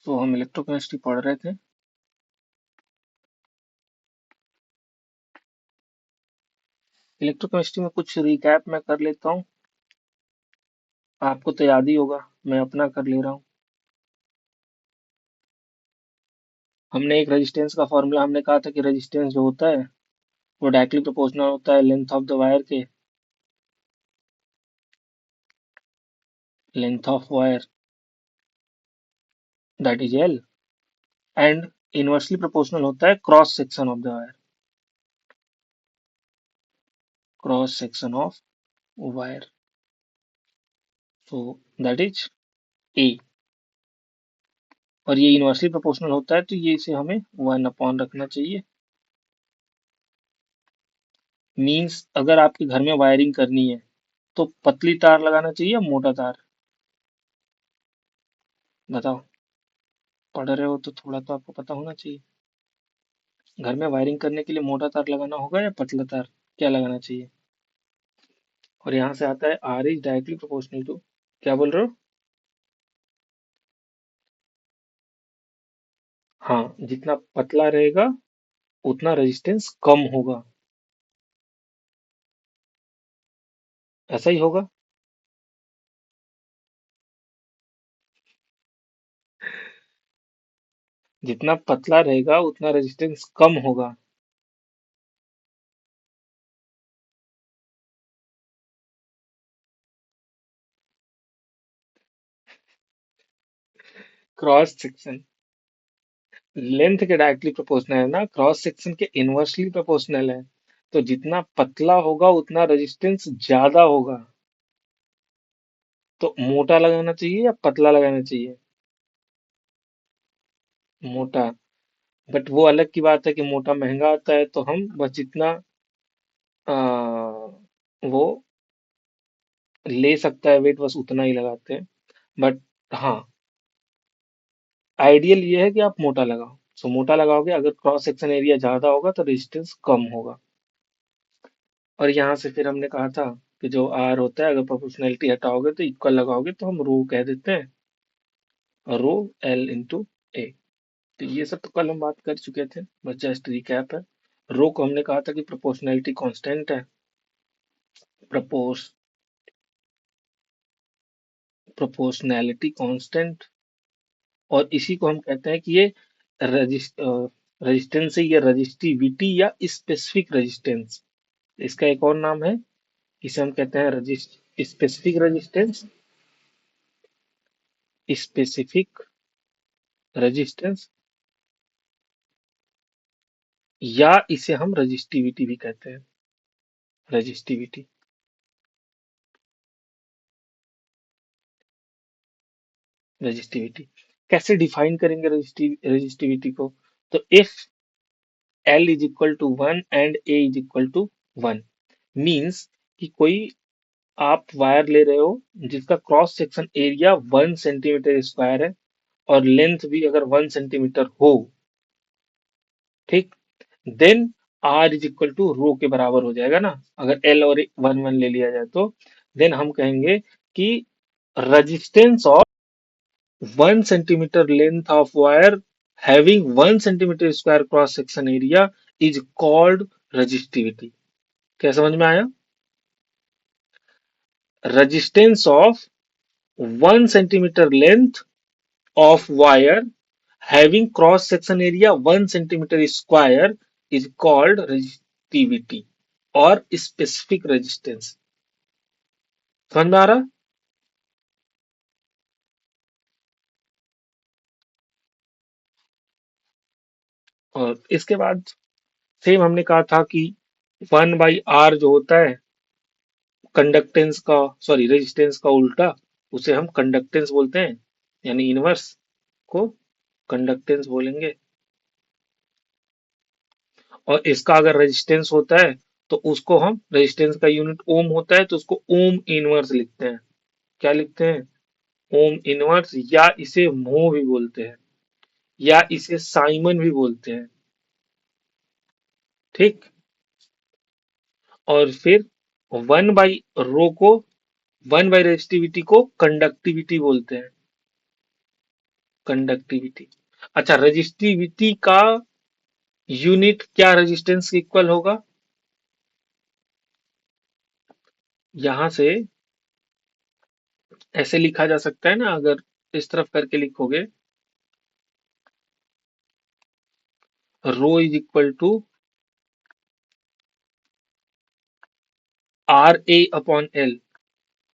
तो हम इलेक्ट्रोकेमिस्ट्री पढ़ रहे थे। इलेक्ट्रोकेमिस्ट्री में कुछ रिकैप मैं कर लेता हूँ। आपको तो याद ही होगा, मैं अपना कर ले रहा हूँ। हमने एक रेजिस्टेंस का फॉर्मूला हमने कहा था कि रेजिस्टेंस जो होता है वो डायरेक्टली प्रोपोर्शनल होता है लेंथ ऑफ द वायर के, length of wire that is L, and inversely proportional होता है cross section of the wire, cross section of wire, so that is a. और ये इनवर्सली प्रोपोर्शनल होता है तो ये इसे हमें 1 अपॉन रखना चाहिए। मीन्स अगर आपके घर में वायरिंग करनी है तो पतली तार लगाना चाहिए या मोटा तार? बताओ, पढ़ रहे हो तो थोड़ा तो आपको पता होना चाहिए। घर में वायरिंग करने के लिए मोटा तार लगाना होगा या पतला तार, क्या लगाना चाहिए? और यहाँ से आता है R is directly proportional to, क्या बोल रहे हो? हाँ, जितना पतला रहेगा उतना रेजिस्टेंस कम होगा, ऐसा ही होगा। जितना पतला रहेगा उतना रेजिस्टेंस कम होगा। क्रॉस सेक्शन लेंथ के डायरेक्टली प्रोपोर्शनल है ना, क्रॉस सेक्शन के इनवर्सली प्रोपोर्शनल है। तो जितना पतला होगा उतना रेजिस्टेंस ज्यादा होगा। तो मोटा लगाना चाहिए या पतला लगाना चाहिए? मोटा। बट वो अलग की बात है कि मोटा महंगा आता है, तो हम बस जितना आ, वो ले सकता है वेट बस उतना ही लगाते हैं। बट हाँ, आइडियल ये है कि आप मोटा लगाओ। सो मोटा लगाओगे, अगर क्रॉस सेक्शन एरिया ज्यादा होगा तो रेजिस्टेंस कम होगा। और यहाँ से फिर हमने कहा था कि जो आर होता है, अगर प्रोपोर्शनैलिटी हटाओगे तो इक्वल लगाओगे तो हम रो कह देते हैं, रो एल इंटू ए। तो ये सब तो कल हम बात कर चुके थे, बस जस्ट रिकैप है। रो को हमने कहा था कि प्रोपोर्शनैलिटी कांस्टेंट है, प्रपोर्स प्रोपोर्शनैलिटी कांस्टेंट। और इसी को हम कहते हैं कि ये रेजिस्टेंस है, या रजिस्टिविटी या स्पेसिफिक रेजिस्टेंस। इसका एक और नाम है, इसे हम कहते हैं स्पेसिफिक रेजिस्टेंस, स्पेसिफिक रेजिस्टेंस, या इसे हम रजिस्टिविटी भी कहते हैं, रजिस्टिविटी। रजिस्टिविटी कैसे डिफाइन करेंगे रजिस्टिविटी को? तो if L is equal to 1 and A is equal to 1, means कि कोई आप वायर ले रहे हो जिसका cross section area 1 centimetre square है, और लेंथ भी अगर 1 सेंटीमीटर हो, ठीक, then R is equal to rho के बराबर हो जाएगा ना। अगर एल और 1 1 ले लिया जाए तो देन हम कहेंगे कि resistance of 1 centimetre length of wire having 1 centimetre square cross section area is called resistivity. क्या समझ में आया? Resistance of 1 centimetre length of wire having cross section area 1 centimeter square is called resistivity और specific resistance। समझ में आ रहा? और इसके बाद सेम हमने कहा था कि 1/r जो होता है कंडक्टेंस का, सॉरी रेजिस्टेंस का उल्टा, उसे हम कंडक्टेंस बोलते हैं, यानी इनवर्स को कंडक्टेंस बोलेंगे। और इसका अगर रेजिस्टेंस होता है तो उसको हम, रेजिस्टेंस का यूनिट ओम होता है तो उसको ओम इनवर्स लिखते हैं। क्या लिखते हैं? ओम इनवर्स, या इसे मो भी बोलते हैं, या इसे साइमन भी बोलते हैं, ठीक। और फिर 1/रो को, 1/रेजिस्टिविटी को कंडक्टिविटी बोलते हैं। कंडक्टिविटी। अच्छा, रजिस्टिविटी का यूनिट क्या रेजिस्टेंस के इक्वल होगा? यहां से ऐसे लिखा जा सकता है ना, अगर इस तरफ करके लिखोगे, rho is equal to R A upon L.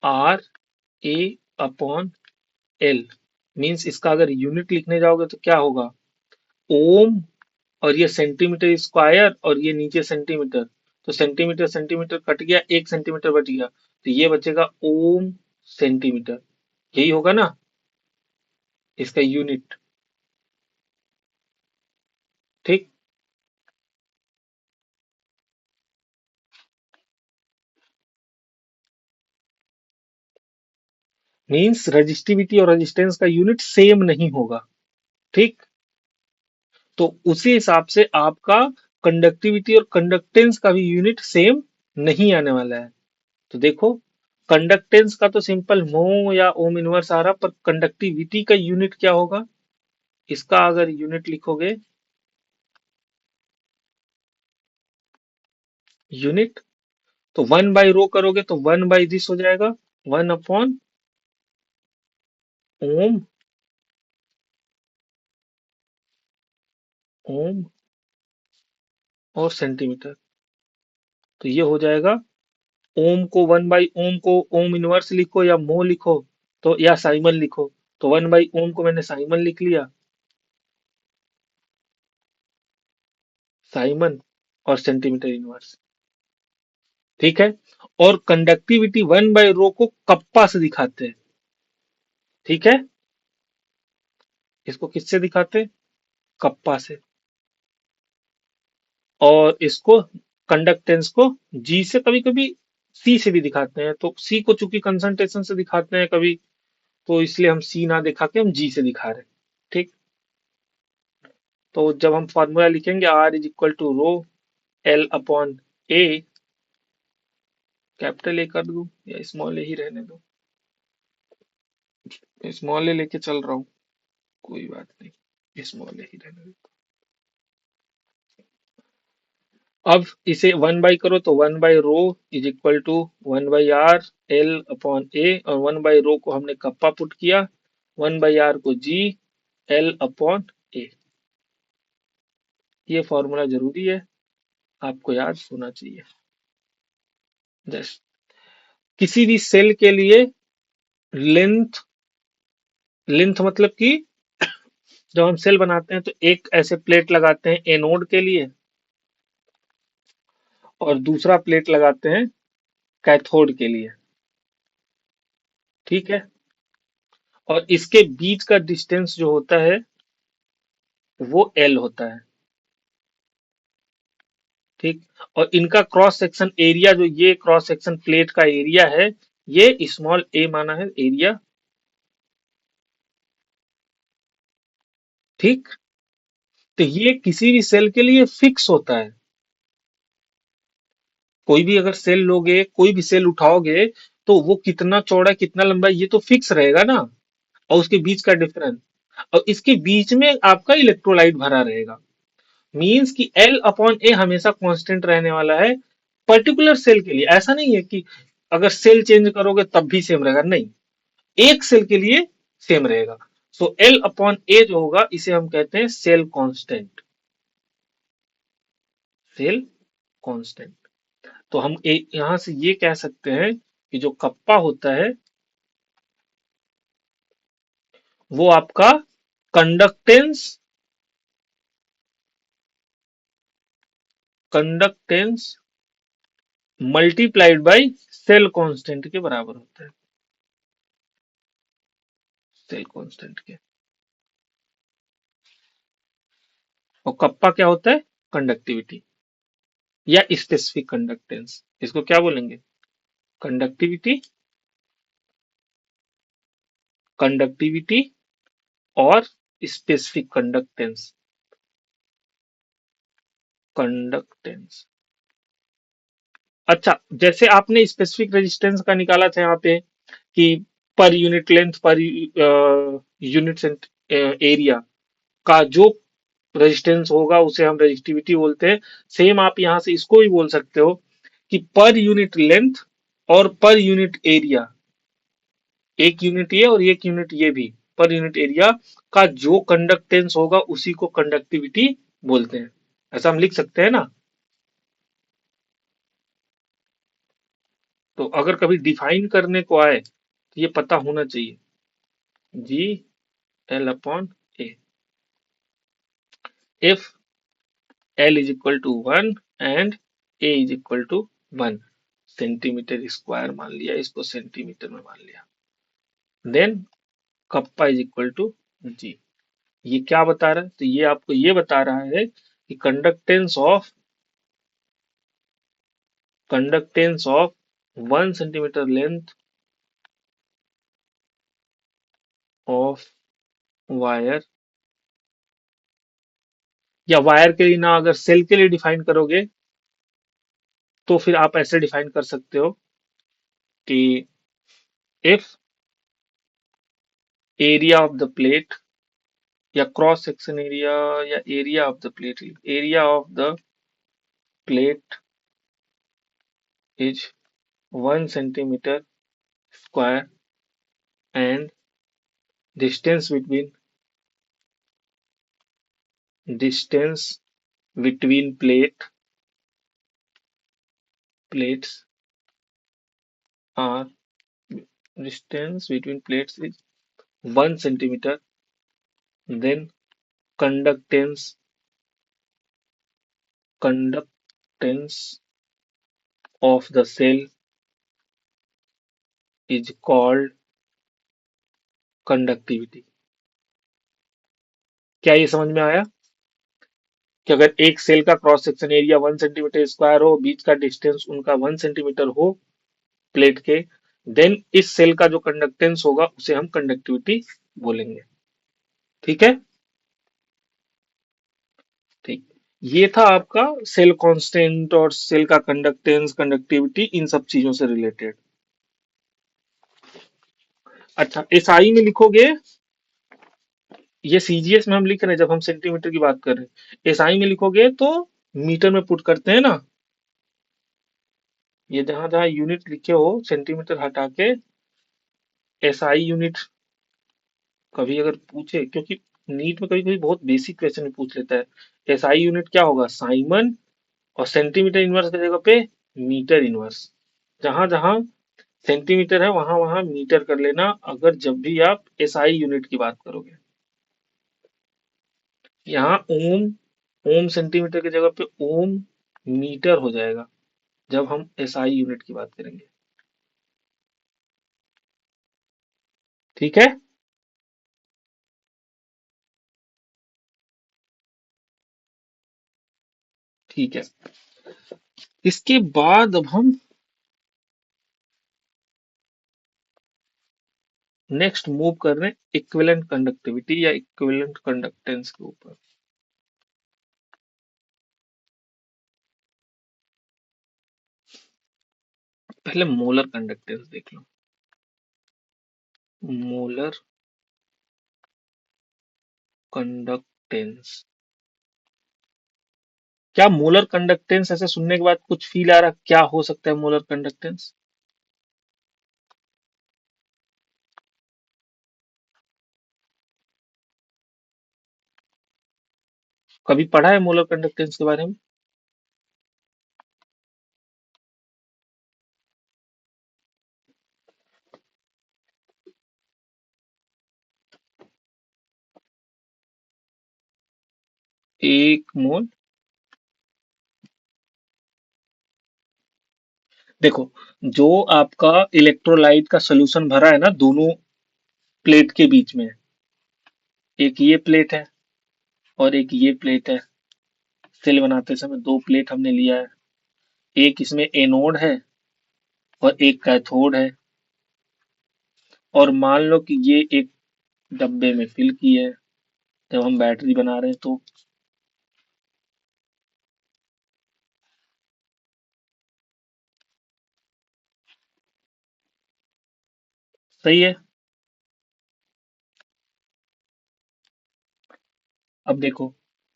R A upon L means इसका अगर यूनिट लिखने जाओगे तो क्या होगा? ओम, और ये सेंटीमीटर स्क्वायर, और ये नीचे सेंटीमीटर, तो सेंटीमीटर सेंटीमीटर कट गया, 1 सेंटीमीटर बच गया, तो ये बचेगा ओम सेंटीमीटर। यही होगा ना इसका यूनिट? ठीक। मीन्स रजिस्टिविटी और रेजिस्टेंस का यूनिट सेम नहीं होगा। ठीक। तो उसी हिसाब से आपका कंडक्टिविटी और कंडक्टेंस का भी यूनिट सेम नहीं आने वाला है। तो देखो, कंडक्टेंस का तो सिंपल मो या ओम इनवर्स आ रहा, पर कंडक्टिविटी का यूनिट क्या होगा? इसका अगर यूनिट लिखोगे, यूनिट, तो 1/रो करोगे तो 1/दिस हो जाएगा, 1/ओम, ओम और सेंटीमीटर। तो ये हो जाएगा, ओम को 1/ओम को ओम इनवर्स लिखो या मो लिखो, तो या साइमन लिखो, तो 1/ओम को मैंने साइमन लिख लिया, साइमन और सेंटीमीटर इनवर्स। ठीक है। और कंडक्टिविटी 1/रो को कप्पा से दिखाते हैं। ठीक है। इसको किससे दिखाते हैं? कप्पा से। और इसको, कंडक्टेंस को, जी से, कभी कभी सी से भी दिखाते हैं, तो सी को चूंकि कंसंट्रेशन से दिखाते हैं कभी, तो इसलिए हम सी ना दिखा के हम जी से दिखा रहे हैं। ठीक। तो जब हम फॉर्मूला लिखेंगे R is equal to rho l upon A, capital A कर दूं या स्मॉल ए ही रहने दो? स्मॉल ए लेके चल रहा हूँ, कोई बात नहीं, स्मॉल ए ही रहने दो। अब इसे 1/, करो तो 1/रो इज इक्वल टू 1/आर एल अपॉन ए, और 1/रो को हमने कप्पा पुट किया, 1/आर को जी, एल अपॉन ए। ये फॉर्मूला जरूरी है, आपको याद होना चाहिए। जस्ट किसी भी सेल के लिए लेंथ, लेंथ मतलब कि जब हम सेल बनाते हैं तो एक ऐसे प्लेट लगाते हैं एनोड के लिए, और दूसरा प्लेट लगाते हैं कैथोड के लिए। ठीक है। और इसके बीच का डिस्टेंस जो होता है वो एल होता है। ठीक। और इनका क्रॉस सेक्शन एरिया, जो ये क्रॉस सेक्शन प्लेट का एरिया है, ये स्मॉल ए माना है एरिया। ठीक। तो ये किसी भी सेल के लिए फिक्स होता है। कोई भी अगर सेल लोगे, कोई भी सेल उठाओगे, तो वो कितना चौड़ा कितना लंबा ये तो फिक्स रहेगा ना, और उसके बीच का डिफरेंस, और इसके बीच में आपका इलेक्ट्रोलाइट भरा रहेगा। मींस कि एल अपॉन ए हमेशा कांस्टेंट रहने वाला है पर्टिकुलर सेल के लिए। ऐसा नहीं है कि अगर सेल चेंज करोगे तब भी सेम रहेगा, नहीं, एक सेल के लिए सेम रहेगा। सो एल अपॉन ए जो होगा इसे हम कहते हैं सेल कांस्टेंट, सेल कांस्टेंट। तो हम यहां से ये कह सकते हैं कि जो कप्पा होता है वो आपका conductance, conductance multiplied by cell constant के बराबर होता है, सेल कांस्टेंट के। और कप्पा क्या होता है? कंडक्टिविटी या स्पेसिफिक कंडक्टेंस, इसको क्या बोलेंगे? कंडक्टिविटी, कंडक्टिविटी और स्पेसिफिक कंडक्टेंस, कंडक्टेंस। अच्छा, जैसे आपने स्पेसिफिक रेजिस्टेंस का निकाला था यहाँ पे कि per unit length per unit area का जो रेजिस्टेंस होगा उसे हम रेजिस्टिविटी बोलते हैं। सेम आप यहां से इसको भी बोल सकते हो कि पर यूनिट लेंथ और पर यूनिट एरिया, एक यूनिट ये और एक यूनिट ये भी, पर यूनिट एरिया का जो कंडक्टेंस होगा उसी को कंडक्टिविटी बोलते हैं। ऐसा हम लिख सकते हैं ना। तो अगर कभी डिफाइन करने को आए तो ये पता होना चाहिए, G L upon A, if L is equal to 1 and A is equal to 1 centimetre square मान लिया, इसको सेंटीमीटर में मान लिया, then kappa is equal to G. ये क्या बता रहा है? तो ये आपको ये बता रहा है कि conductance of 1 centimetre length of wire, या वायर के लिए ना, अगर सेल के लिए डिफाइन करोगे तो फिर आप ऐसे डिफाइन कर सकते हो कि if area of the plate, या क्रॉस सेक्शन एरिया, या area of the plate, area of the plate is 1 centimetre square and distance between distance between plates are distance between plates is 1 centimeter, then conductance conductance of the cell is called conductivity। क्या ये समझ में आया कि अगर एक cell का cross section area 1 centimetre square हो, बीच का डिस्टेंस उनका 1 सेंटीमीटर हो प्लेट के, देन इस सेल का जो कंडक्टेंस होगा उसे हम कंडक्टिविटी बोलेंगे। ठीक है, ठीक। ये था आपका सेल कांस्टेंट और सेल का कंडक्टेंस, कंडक्टिविटी, इन सब चीजों से रिलेटेड। अच्छा, एसआई में लिखोगे, ये सीजीएस में हम लिख रहे हैं जब हम सेंटीमीटर की बात कर रहे हैं, एसआई में लिखोगे तो मीटर में पुट करते हैं ना। ये जहां जहां यूनिट लिखे हो सेंटीमीटर हटा के एसआई यूनिट कभी अगर पूछे, क्योंकि नीट में कभी कभी बहुत बेसिक क्वेश्चन में पूछ लेता है, एसआई यूनिट क्या होगा, साइमन, और सेंटीमीटर इनवर्स की जगह पे मीटर इनवर्स। जहां जहां सेंटीमीटर है वहां वहां मीटर कर लेना, अगर जब भी आप एसआई यूनिट की बात करोगे। यहाँ ओम, ओम सेंटीमीटर की जगह पे ओम मीटर हो जाएगा जब हम एसआई यूनिट की बात करेंगे। ठीक है, ठीक है। इसके बाद अब हम नेक्स्ट मूव कर रहे हैं इक्विवेलेंट कंडक्टिविटी या इक्विवेलेंट कंडक्टेंस के ऊपर। पहले मोलर कंडक्टेंस देख लो। मोलर कंडक्टेंस, क्या मोलर कंडक्टेंस ऐसे सुनने के बाद कुछ फील आ रहा, क्या हो सकता है मोलर कंडक्टेंस? कभी पढ़ा है मोलर कंडक्टेंस के बारे में? एक मोल, देखो, जो आपका इलेक्ट्रोलाइट का सोल्यूशन भरा है ना दोनों प्लेट के बीच में, एक ये प्लेट है और एक ये प्लेट है। सेल बनाते समय दो प्लेट हमने लिया है, एक इसमें एनोड है और एक कैथोड है, और मान लो कि ये एक डब्बे में फिल की है जब हम बैटरी बना रहे हैं तो। सही है, अब देखो,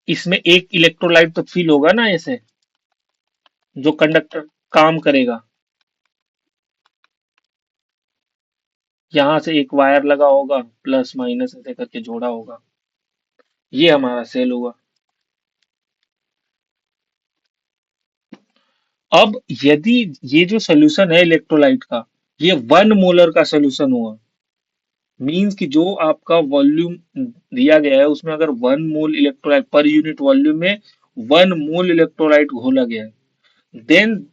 इसमें एक इलेक्ट्रोलाइट तो फील होगा ना ऐसे, जो कंडक्टर काम करेगा। यहाँ से एक वायर लगा होगा, प्लस माइनस ऐसे करके जोड़ा होगा। ये हमारा सेल हुआ। अब यदि ये जो सोल्यूशन है इलेक्ट्रोलाइट का, ये 1 मोलर का सोल्यूशन हुआ, मींस कि जो आपका वॉल्यूम दिया गया है उसमें अगर 1 मोल इलेक्ट्रोलाइट पर यूनिट वॉल्यूम में 1 मोल इलेक्ट्रोलाइट घोला गया है, देन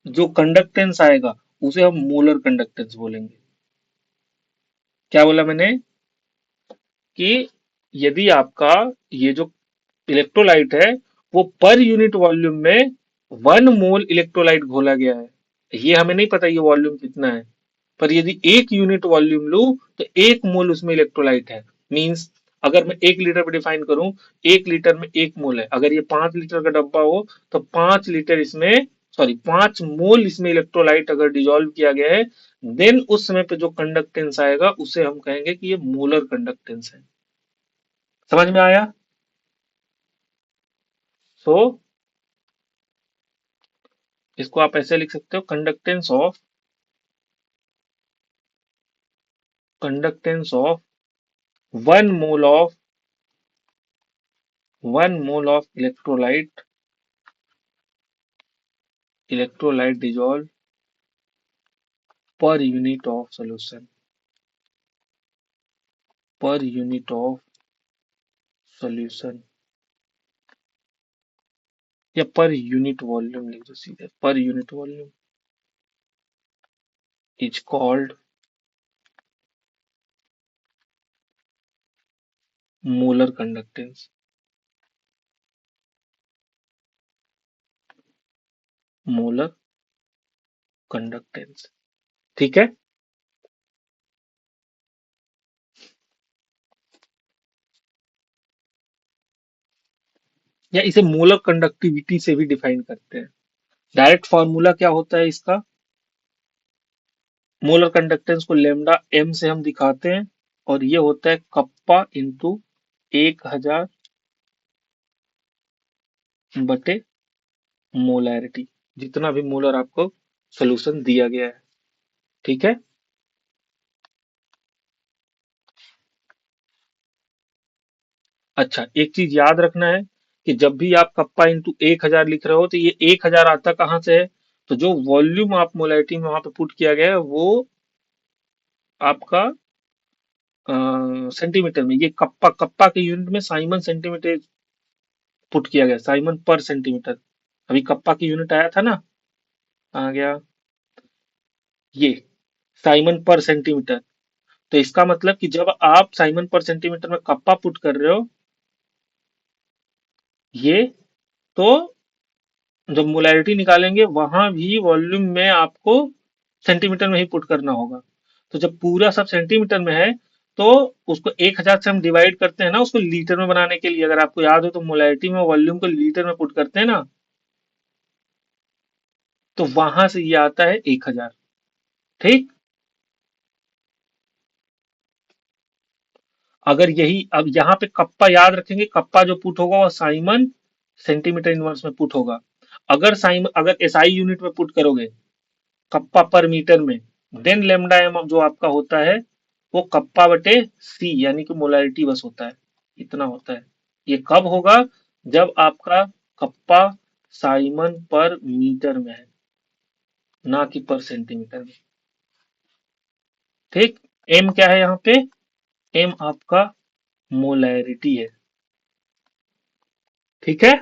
जो कंडक्टेंस आएगा उसे हम मोलर कंडक्टेंस बोलेंगे। क्या बोला मैंने? कि यदि आपका ये जो इलेक्ट्रोलाइट है वो पर यूनिट वॉल्यूम में 1 मोल इलेक्ट्रोलाइट घोला गया है, ये हमें नहीं पता ये वॉल्यूम कितना है, पर यदि 1 यूनिट वॉल्यूम लूं तो 1 मोल उसमें इलेक्ट्रोलाइट है। मींस अगर मैं 1 लीटर पे डिफाइन करूं, 1 लीटर में 1 मोल है, अगर ये 5 लीटर का डब्बा हो तो 5 लीटर इसमें, सॉरी 5 मोल इसमें इलेक्ट्रोलाइट अगर डिजोल्व किया गया है, देन उस समय पे जो कंडक्टेंस आएगा उसे हम कहेंगे कि ये मोलर कंडक्टेंस है। समझ में आया? सो इसको आप ऐसे लिख सकते हो, conductance of 1 mole of electrolyte dissolve per unit of solution, per unit of solution, या पर यूनिट वॉल्यूम लिख दो सीधे, per unit volume is called molar conductance, molar conductance. ठीक है? या इसे मोलर कंडक्टिविटी से भी डिफाइन करते हैं। डायरेक्ट फॉर्मूला क्या होता है इसका? मोलर कंडक्टेंस को लेमडा एम से हम दिखाते हैं, और ये होता है कप्पा इंटू 1000 बटे मोलैरिटी, जितना भी मोलर आपको सोल्यूशन दिया गया है। ठीक है? अच्छा, एक चीज याद रखना है कि जब भी आप कप्पा इंटू 1000 लिख रहे हो तो ये 1000 आता कहाँ से है? तो जो वॉल्यूम आप मोलैरिटी में वहां पे पुट किया गया है वो आपका सेंटीमीटर में, ये कप्पा कप्पा के यूनिट में साइमन सेंटीमीटर पुट किया गया, साइमन पर सेंटीमीटर। अभी कप्पा की यूनिट आया था ना, आ गया ये साइमन पर सेंटीमीटर। तो इसका मतलब कि जब आप साइमन पर सेंटीमीटर में कप्पा पुट कर रहे हो, ये, तो जब मोलैरिटी निकालेंगे वहां भी वॉल्यूम में आपको सेंटीमीटर में ही पुट करना होगा। तो जब पूरा सब सेंटीमीटर में है तो उसको 1000 से हम डिवाइड करते हैं ना उसको लीटर में बनाने के लिए। अगर आपको याद हो तो मोलैरिटी में वॉल्यूम को लीटर में पुट करते हैं ना, तो वहां से ये आता है 1000। ठीक? अगर यही अब यहाँ पे कप्पा याद रखेंगे, कप्पा जो पुट होगा वो साइमन सेंटीमीटर इनवर्स में पुट होगा। अगर साइमन, अगर एसआई यूनिट में पुट करोगे कप्पा पर मीटर में, देन लेमडा एम जो आपका होता है वो कप्पा बटे सी यानी कि मोलैरिटी बस होता है, इतना होता है। ये कब होगा? जब आपका कप्पा साइमन पर मीटर में है, ना कि पर सेंटीमीटर में। ठीक? एम क्या है यहाँ पे? एम आपका मोलैरिटी है। ठीक है?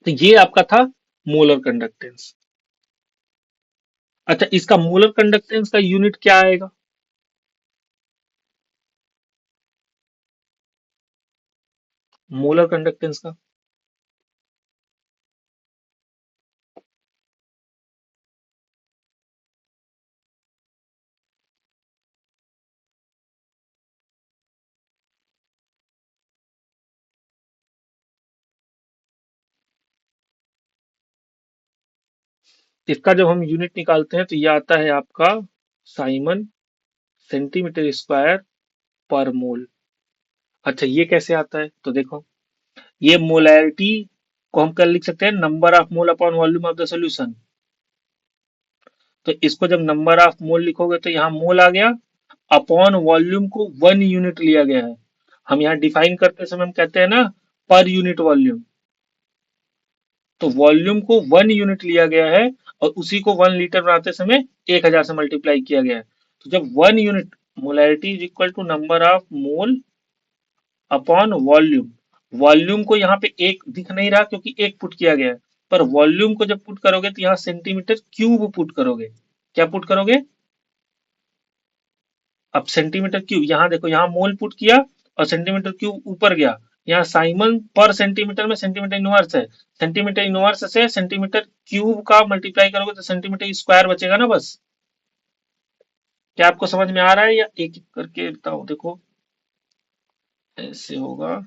तो ये आपका था मोलर कंडक्टेंस। अच्छा, इसका मोलर कंडक्टेंस का यूनिट क्या आएगा? मोलर कंडक्टेंस का इसका जब हम यूनिट निकालते हैं तो ये आता है आपका साइमन सेंटीमीटर स्क्वायर पर मोल। अच्छा ये कैसे आता है तो देखो, ये मोलैरिटी को हम क्या लिख सकते हैं, number of mole upon volume of the solution. तो इसको जब नंबर ऑफ मोल लिखोगे तो यहाँ मोल आ गया, अपॉन वॉल्यूम को 1 यूनिट लिया गया है। हम यहाँ डिफाइन करते समय हम कहते हैं ना पर यूनिट वॉल्यूम, तो वॉल्यूम को 1 यूनिट लिया गया है और उसी को 1 लीटर बनाते समय 1000 से मल्टीप्लाई किया गया है। तो जब 1 unit, molarity is equal to number of mole upon volume, volume को यहाँ पे एक दिख नहीं रहा क्योंकि एक पुट किया गया है, पर वॉल्यूम को जब पुट करोगे तो यहाँ सेंटीमीटर क्यूब पुट करोगे। क्या पुट करोगे, अब सेंटीमीटर क्यूब, यहाँ देखो यहाँ मोल पुट किया और सेंटीमीटर क्यूब ऊपर गया, यहाँ साइमन पर सेंटीमीटर में सेंटीमीटर इनवर्स है, सेंटीमीटर इनवर्स से सेंटीमीटर क्यूब का मल्टीप्लाई करोगे तो सेंटीमीटर स्क्वायर बचेगा ना बस। क्या आपको समझ में आ रहा है या एक एक करके बताओ, देखो ऐसे होगा,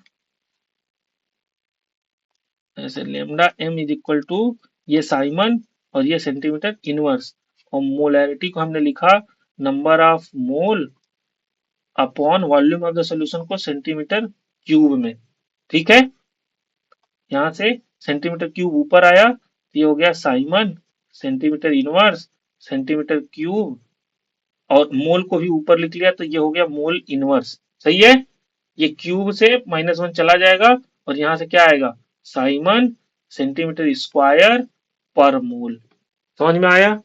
ऐसे lambda m is equal to, ये साइमन और ये सेंटीमीटर इनवर्स, और मोलैरिटी को हमने लिखा number of mole upon volume of the solution को सेंटीमीटर क्यूब में। ठीक है, यहाँ से सेंटीमीटर क्यूब ऊपर आया, ये हो गया Simon, centimetre inverse, centimetre cube, और मोल को भी ऊपर लिख लिया तो ये हो गया मोल इनवर्स। सही है, ये क्यूब से -1 चला जाएगा और यहाँ से क्या आएगा, साइमन सेंटीमीटर स्क्वायर पर मोल। समझ में आया,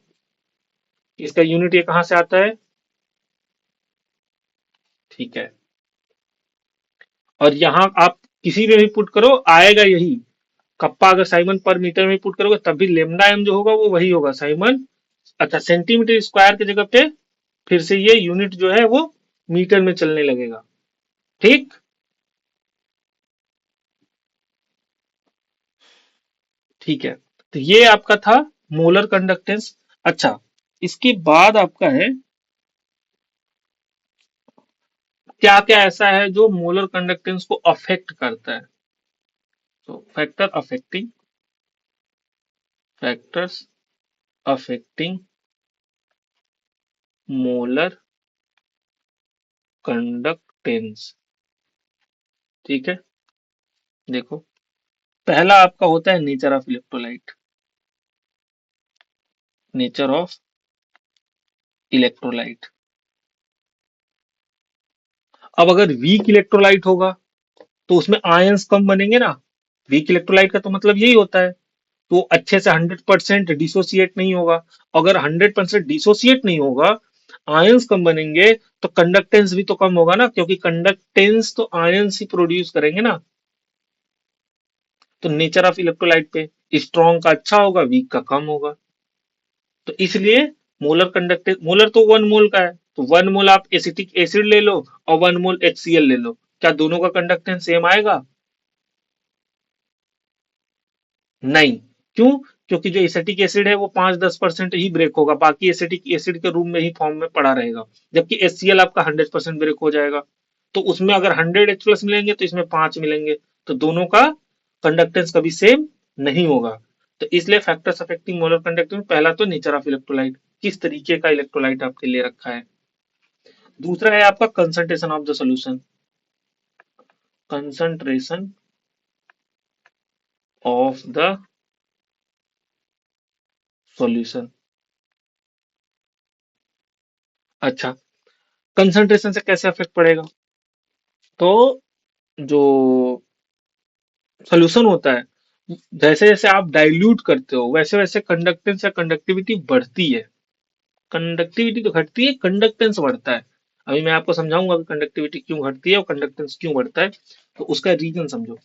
इसका यूनिट ये कहाँ से आता है। ठीक है, और यहाँ आप किसी में भी पुट करो आएगा यही, कप्पा अगर साइमन पर मीटर में पुट करोगे तब भी लेमडा एम जो होगा वो वही होगा साइमन। अच्छा सेंटीमीटर स्क्वायर की जगह पे फिर से ये यूनिट जो है वो मीटर में चलने लगेगा। ठीक, ठीक है, तो ये आपका था मोलर कंडक्टेंस। अच्छा, इसके बाद आपका है क्या क्या ऐसा है जो मोलर कंडक्टेंस को अफेक्ट करता है। तो फैक्टर्स अफेक्टिंग मोलर कंडक्टेंस। ठीक है, देखो पहला आपका होता है nature of electrolyte, nature of electrolyte. अब अगर वीक इलेक्ट्रोलाइट होगा तो उसमें आयंस कम बनेंगे ना, वीक इलेक्ट्रोलाइट का तो मतलब यही होता है, तो अच्छे से 100% डिसोसिएट नहीं होगा। अगर 100% डिसोसिएट नहीं होगा, आयंस कम बनेंगे, तो कंडक्टेंस भी तो कम होगा ना, क्योंकि कंडक्टेंस तो आयंस ही प्रोड्यूस करेंगे ना। तो नेचर ऑफ इलेक्ट्रोलाइट पे स्ट्रॉन्ग का अच्छा होगा, वीक का कम होगा। तो इसलिए मोलर कंडक्टेंस, मोलर तो 1 मोल का है, तो 1 मोल आप एसिटिक एसिड ले लो और 1 मोल HCl ले लो, क्या दोनों का कंडक्टेंस सेम आएगा। नहीं, क्यों, क्योंकि जो एसिटिक एसिड है वो 5-10% ही ब्रेक होगा, बाकी एसिटिक एसिड के रूम में ही फॉर्म में पड़ा रहेगा, जबकि HCl आपका 100% ब्रेक हो जाएगा। तो उसमें अगर 100 H+ मिलेंगे तो इसमें 5 मिलेंगे, तो दोनों का कंडक्टेंस कभी सेम नहीं होगा। तो इसलिए फैक्टर्स अफेक्टिंग मोलर कंडक्टेंस, पहला तो नेचर ऑफ इलेक्ट्रोलाइट, किस तरीके का इलेक्ट्रोलाइट आपके लिए रखा है। दूसरा है आपका concentration of the solution, concentration of the solution. अच्छा, कंसंट्रेशन से कैसे अफेक्ट पड़ेगा, तो जो सोल्यूशन होता है, जैसे जैसे आप डाइल्यूट करते हो वैसे वैसे कंडक्टेंस या कंडक्टिविटी बढ़ती है। कंडक्टिविटी तो घटती है, कंडक्टेंस बढ़ता है। अभी मैं आपको समझाऊंगा कि कंडक्टिविटी क्यों घटती है और कंडक्टेंस क्यों बढ़ता है, तो उसका रीजन समझो।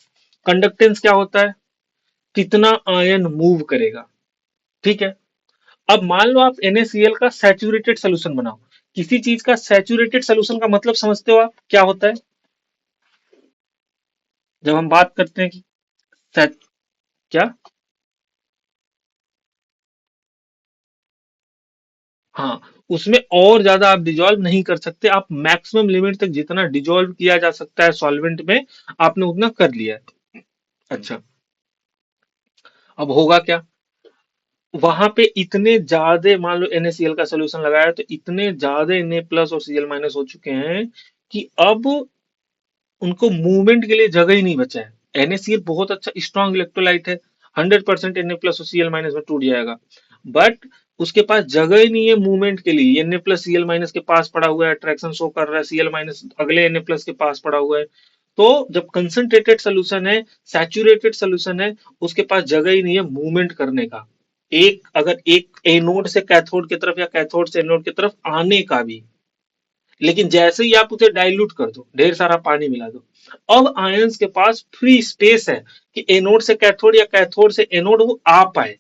कंडक्टेंस क्या होता है, कितना आयन मूव करेगा। ठीक है, अब मान लो आप NaCl का सैचुरेटेड सोल्यूशन बनाओ, किसी चीज का सैचुरेटेड सोल्यूशन का मतलब समझते हो आप क्या होता है, जब हम बात करते हैं कि क्या, हाँ, उसमें और ज्यादा आप डिजोल्व नहीं कर सकते, आप मैक्सिमम लिमिट तक जितना डिजोल्व किया जा सकता है सॉल्वेंट में आपने उतना कर लिया है। अच्छा, अब होगा क्या, वहां पे इतने ज्यादा मान लो NaCl का सोल्यूशन लगाया तो इतने ज्यादा Na+ और Cl- हो चुके हैं कि अब उनको मूवमेंट के लिए जगह ही नहीं बचा है। NaCl बहुत अच्छा स्ट्रॉन्ग इलेक्ट्रोलाइट है, 100% Na प्लस और Cl माइनस में टूट जाएगा, बट उसके पास जगह ही नहीं है मूवमेंट के लिए। Na प्लस Cl माइनस के पास पड़ा हुआ है, अट्रैक्शन शो कर रहा है, Cl माइनस अगले Na प्लस के पास पड़ा हुआ है। तो जब कंसंट्रेटेड सोल्यूशन है, सैचुरेटेड सोल्यूशन है, उसके पास जगह ही नहीं है मूवमेंट करने का, एक अगर एक एनोड से कैथोड की तरफ या कैथोड से एनोड की तरफ आने का भी। लेकिन जैसे ही आप उसे डाइल्यूट कर दो, ढेर सारा पानी मिला दो, अब आयंस के पास फ्री स्पेस है कि एनोड से कैथोड या कैथोड से एनोड वो आ पाए।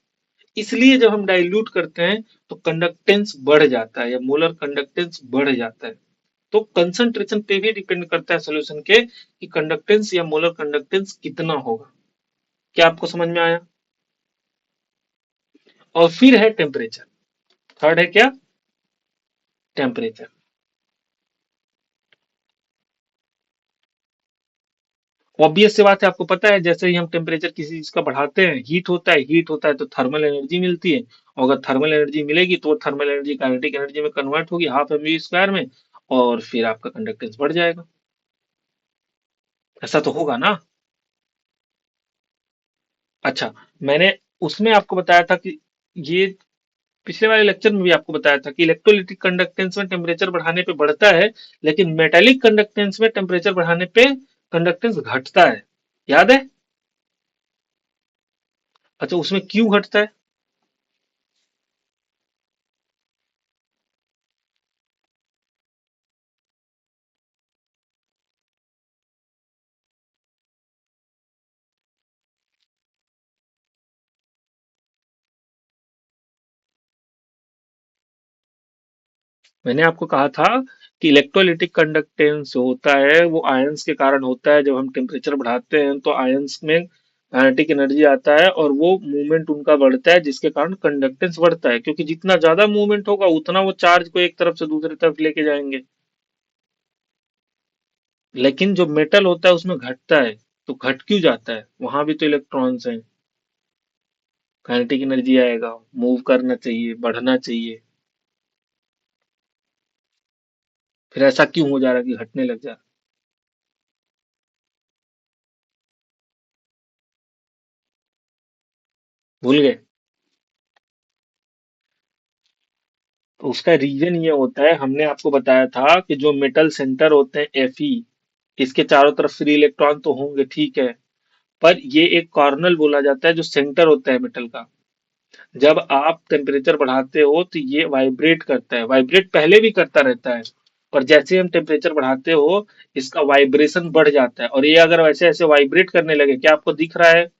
इसलिए जब हम डाइल्यूट करते हैं तो कंडक्टेंस बढ़ जाता है या मोलर कंडक्टेंस बढ़ जाता है। तो कंसंट्रेशन पे भी डिपेंड करता है सोल्यूशन के कि कंडक्टेंस या मोलर कंडक्टेंस कितना होगा। क्या आपको समझ में आया? और फिर है टेम्परेचर। थर्ड है क्या? टेम्परेचर। ऑब्वियस सी बात है, आपको पता है जैसे ही हम टेम्परेचर किसी चीज का बढ़ाते हैं, हीट होता है तो थर्मल एनर्जी मिलती है, और अगर थर्मल एनर्जी मिलेगी तो थर्मल एनर्जी काइनेटिक एनर्जी में कन्वर्ट होगी हाफ एम वी स्क्वायर में, और फिर आपका कंडक्टेंस बढ़ जाएगा। ऐसा तो होगा ना? अच्छा, मैंने उसमें आपको बताया था कि ये पिछले वाले लेक्चर में भी आपको बताया था कि इलेक्ट्रोलिटिक कंडक्टेंस में टेम्परेचर बढ़ाने पे बढ़ता है, लेकिन मेटेलिक कंडक्टेंस में टेम्परेचर बढ़ाने पे कंडक्टेंस घटता है। याद है? अच्छा, उसमें क्यों घटता है? मैंने आपको कहा था कि इलेक्ट्रोलिटिक कंडक्टेंस जो होता है वो आयंस के कारण होता है। जब हम टेम्परेचर बढ़ाते हैं तो आयंस में काइनेटिक एनर्जी आता है और वो मूवमेंट उनका बढ़ता है, जिसके कारण कंडक्टेंस बढ़ता है, क्योंकि जितना ज्यादा मूवमेंट होगा उतना वो चार्ज को एक तरफ से दूसरी तरफ लेके जाएंगे। लेकिन जो मेटल होता है उसमें घटता है, तो घट क्यों जाता है? वहां भी तो इलेक्ट्रॉन्स हैं, काइनेटिक एनर्जी आएगा, मूव करना चाहिए, बढ़ना चाहिए, फिर ऐसा क्यों हो जा रहा है कि घटने लग जा रहा है? भूल गए? तो उसका रीजन ये होता है, हमने आपको बताया था कि जो मेटल सेंटर होते हैं Fe, इसके चारों तरफ फ्री इलेक्ट्रॉन तो होंगे, ठीक है, पर ये एक कॉर्नल बोला जाता है जो सेंटर होता है मेटल का। जब आप टेम्परेचर बढ़ाते हो तो ये वाइब्रेट करता है, वाइब्रेट पहले भी करता रहता है, पर जैसे हम टेम्परेचर बढ़ाते हो इसका वाइब्रेशन बढ़ जाता है, और ये अगर वैसे ऐसे वाइब्रेट करने लगे, क्या आपको दिख रहा है?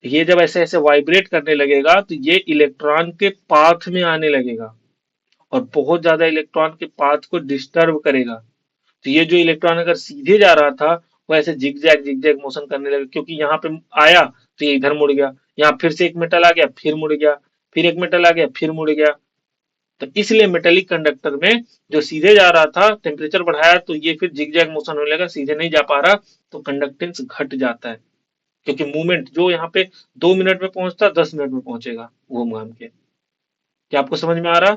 ये जब ऐसे ऐसे वाइब्रेट करने लगेगा तो ये इलेक्ट्रॉन के पाथ में आने लगेगा, और बहुत ज्यादा इलेक्ट्रॉन के पाथ को डिस्टर्ब करेगा। तो ये जो इलेक्ट्रॉन अगर सीधे जा रहा था वो ऐसे जिग जैग मोशन करने लगा, क्योंकि यहाँ पे आया तो ये इधर मुड़ गया, यहाँ फिर से एक मेटल आ गया फिर मुड़ गया, फिर एक मेटल आ गया फिर मुड़ गया। तो इसलिए मेटेलिक कंडक्टर में जो सीधे जा रहा था, टेम्परेचर बढ़ाया तो ये फिर जिग जैग मोशन होने लगा, सीधे नहीं जा पा रहा, तो कंडक्टेंस घट जाता है। क्योंकि मूवमेंट जो यहाँ पे 2 मिनट में पहुंचता 10 मिनट में पहुंचेगा घूम घाम के। क्या आपको समझ में आ रहा?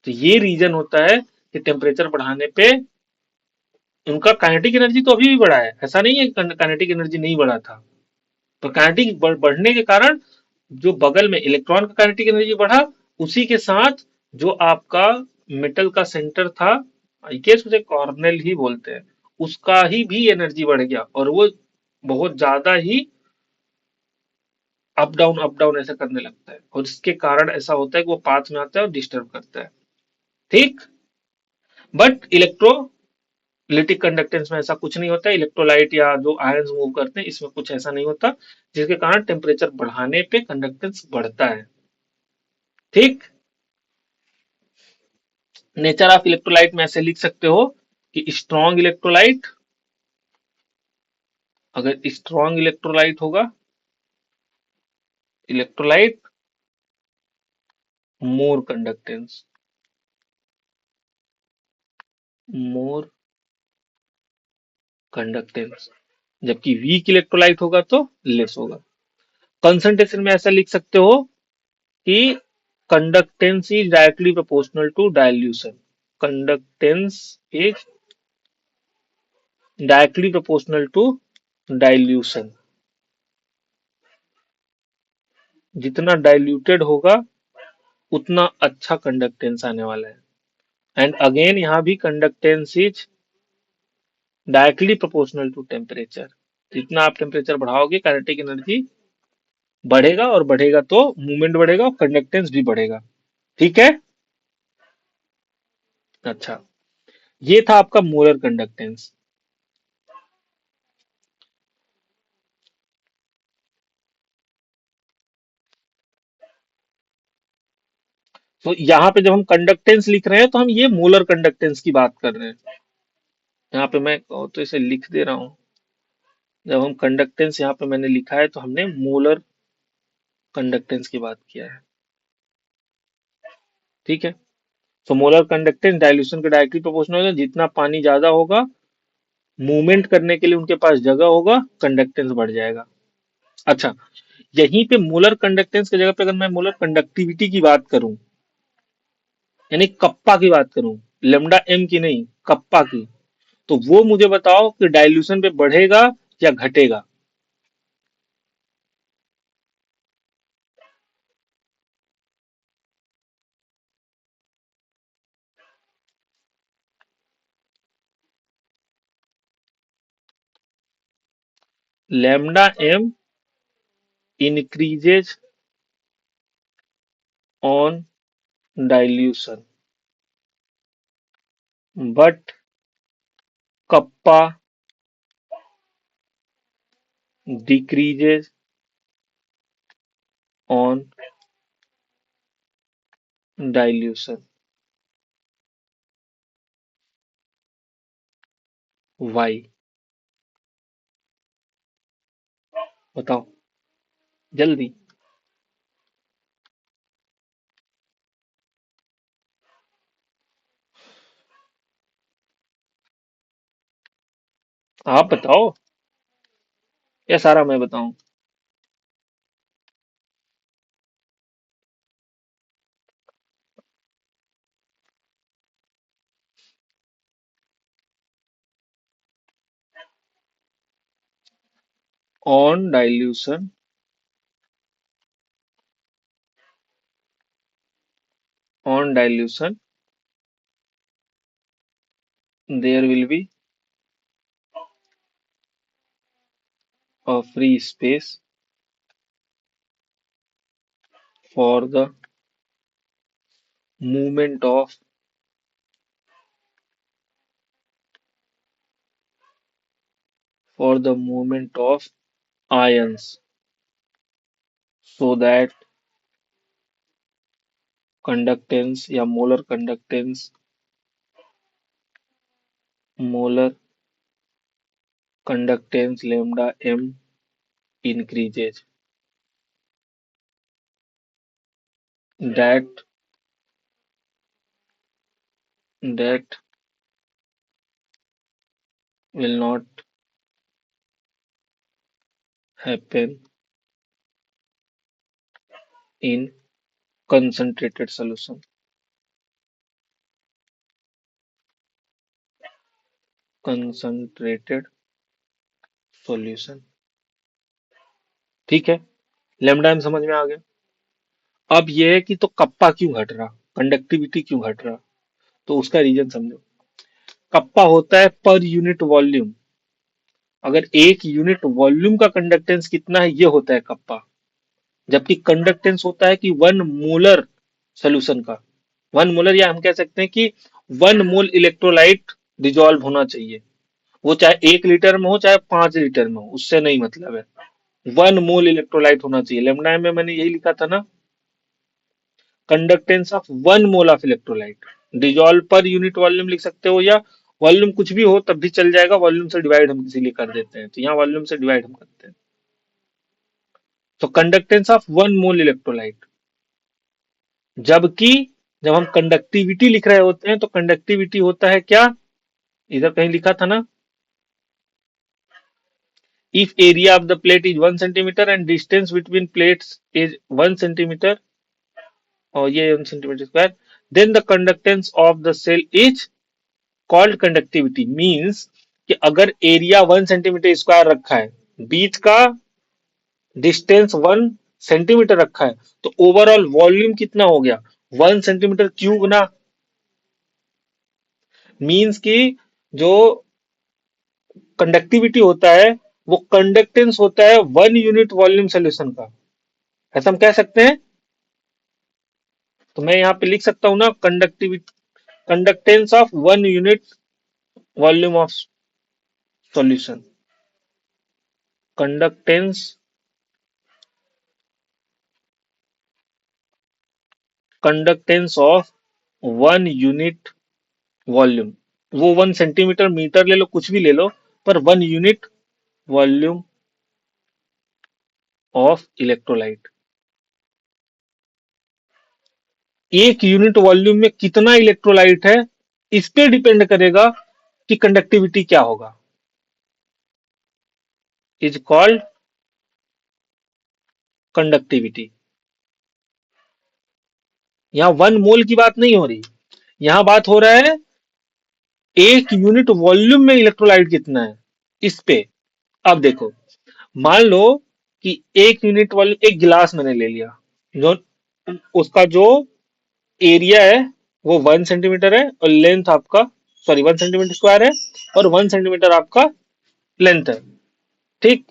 तो ये रीजन होता है कि टेम्परेचर बढ़ाने पे उनका काइनेटिक एनर्जी तो अभी भी बढ़ा है, ऐसा नहीं है काइनेटिक एनर्जी नहीं बढ़ा था, पर काइनेटिक बढ़ने के कारण जो बगल में इलेक्ट्रॉन का काइनेटिक एनर्जी बढ़ा, उसी के साथ जो आपका मेटल का सेंटर था, आई गेस उसे कॉर्नेल ही बोलते हैं, उसका ही भी एनर्जी बढ़ गया, और वो बहुत ज्यादा ही अप डाउन ऐसा करने लगता है, और इसके कारण ऐसा होता है कि वो पाथ में आता है और डिस्टर्ब करता है। ठीक। बट इलेक्ट्रोलिटिक कंडक्टेंस में ऐसा कुछ नहीं होता, इलेक्ट्रोलाइट या जो आयंस मूव करते हैं इसमें कुछ ऐसा नहीं होता, जिसके कारण टेम्परेचर बढ़ाने पे कंडक्टेंस बढ़ता है। ठीक। नेचर ऑफ इलेक्ट्रोलाइट में ऐसे लिख सकते हो कि स्ट्रॉन्ग इलेक्ट्रोलाइट, अगर स्ट्रॉन्ग इलेक्ट्रोलाइट होगा, इलेक्ट्रोलाइट मोर कंडक्टेंस, मोर कंडक्टेंस, जबकि वीक इलेक्ट्रोलाइट होगा तो लेस होगा। कंसंट्रेशन में ऐसा लिख सकते हो कि conductance is directly proportional to dilution. conductance is directly proportional to dilution. जितना डाइल्यूटेड होगा उतना अच्छा कंडक्टेंस आने वाला है. एंड अगेन यहाँ भी conductance is directly proportional to temperature. जितना आप टेम्परेचर बढ़ाओगे काइनेटिक एनर्जी बढ़ेगा, और बढ़ेगा तो मूवमेंट बढ़ेगा और कंडक्टेंस भी बढ़ेगा. ठीक है. अच्छा, ये था आपका मोलर कंडक्टेंस. तो यहाँ पे जब हम कंडक्टेंस लिख रहे हैं तो हम ये मोलर कंडक्टेंस की बात कर रहे हैं. यहाँ पे मैं तो इसे लिख दे रहा हूँ. जब हम कंडक्टेंस यहाँ पे मैंने लिखा है तो हमने मोलर कंडक्टेंस की बात किया है. ठीक है. तो मोलर कंडक्टेंस डाइल्यूशन के डायरेक्टली प्रोपोर्शनल है. जितना पानी ज्यादा होगा, मूवमेंट करने के लिए उनके पास जगह होगा, कंडक्टेंस बढ़ जाएगा. अच्छा, यहीं पे मोलर कंडक्टेंस की जगह पे अगर मैं मोलर कंडक्टिविटी की बात करूं, यानी कप्पा की बात करूं, लेमडा एम की नहीं, कप्पा की, तो वो मुझे बताओ कि डाइल्यूशन पे बढ़ेगा या घटेगा. lambda m increases on dilution, but kappa decreases on dilution. Why? बताओ जल्दी. आप बताओ या सारा मैं बताऊं. On dilution, on dilution, there will be a free space for the movement of ions, so that conductance या molar conductance lambda m increases. That that will not happen in concentrated solution. Concentrated solution. ठीक है. lambda m समझ में आ गया. अब ये है कि तो कप्पा क्यों घट रहा, कंडक्टिविटी क्यों घट रहा, तो उसका रीजन समझो. कप्पा होता है पर यूनिट वॉल्यूम. अगर एक यूनिट वॉल्यूम का कंडक्टेंस कितना है, ये होता है कप्पा. जबकि कंडक्टेंस होता है कि 1 मोलर सोल्यूशन का, 1 मोलर, या हम कह सकते हैं कि 1 मोल इलेक्ट्रोलाइट डिजोल्व होना चाहिए. वो चाहे 1 लीटर में हो चाहे 5 लीटर में हो, उससे नहीं मतलब है. 1 मोल इलेक्ट्रोलाइट होना चाहिए. लेमडा में मैंने यही लिखा था ना, conductance of 1 mole of electrolyte. Dissolve per unit volume लिख सकते हो, या वॉल्यूम कुछ भी हो तब भी चल जाएगा. वॉल्यूम से डिवाइड हम इसीलिए कर देते हैं, तो यहाँ वॉल्यूम से डिवाइड हम करते हैं. तो कंडक्टेंस ऑफ 1 मोल इलेक्ट्रोलाइट. जबकि जब हम कंडक्टिविटी लिख रहे होते हैं तो कंडक्टिविटी होता है क्या, इधर कहीं लिखा था ना, if area of the plate is 1 centimetre and distance between plates is 1 centimetre, और ये 1 centimetre square, then the conductance of the cell is called conductivity. Means कि अगर एरिया 1 सेंटीमीटर स्क्वायर रखा है, बीच का डिस्टेंस 1 सेंटीमीटर रखा है, तो ओवरऑल वॉल्यूम कितना हो गया? 1 सेंटीमीटर क्यूब ना। मीन्स कि जो कंडक्टिविटी होता है वो कंडक्टेंस होता है 1 यूनिट वॉल्यूम सोल्यूशन का। ऐसा हम कह सकते हैं। तो मैं यहाँ पे लिख सकता हूँ ना, conductivity conductance of 1 unit volume of solution. Conductance conductance of 1 unit volume. वो 1 सेंटीमीटर मीटर ले लो, कुछ भी ले लो, पर 1 यूनिट वॉल्यूम ऑफ इलेक्ट्रोलाइट। एक यूनिट वॉल्यूम में कितना इलेक्ट्रोलाइट है, इस पे डिपेंड करेगा कि कंडक्टिविटी क्या होगा। Is called conductivity. यहां 1 मोल की बात नहीं हो रही, यहां बात हो रहा है एक यूनिट वॉल्यूम में इलेक्ट्रोलाइट कितना है, इस पे। अब देखो, मान लो कि एक यूनिट वॉल्यूम, एक गिलास मैंने ले लिया, जो उसका जो एरिया है वो 1 सेंटीमीटर है और लेंथ आपका, सॉरी 1 सेंटीमीटर स्क्वायर है, और 1 सेंटीमीटर आपका लेंथ है। ठीक,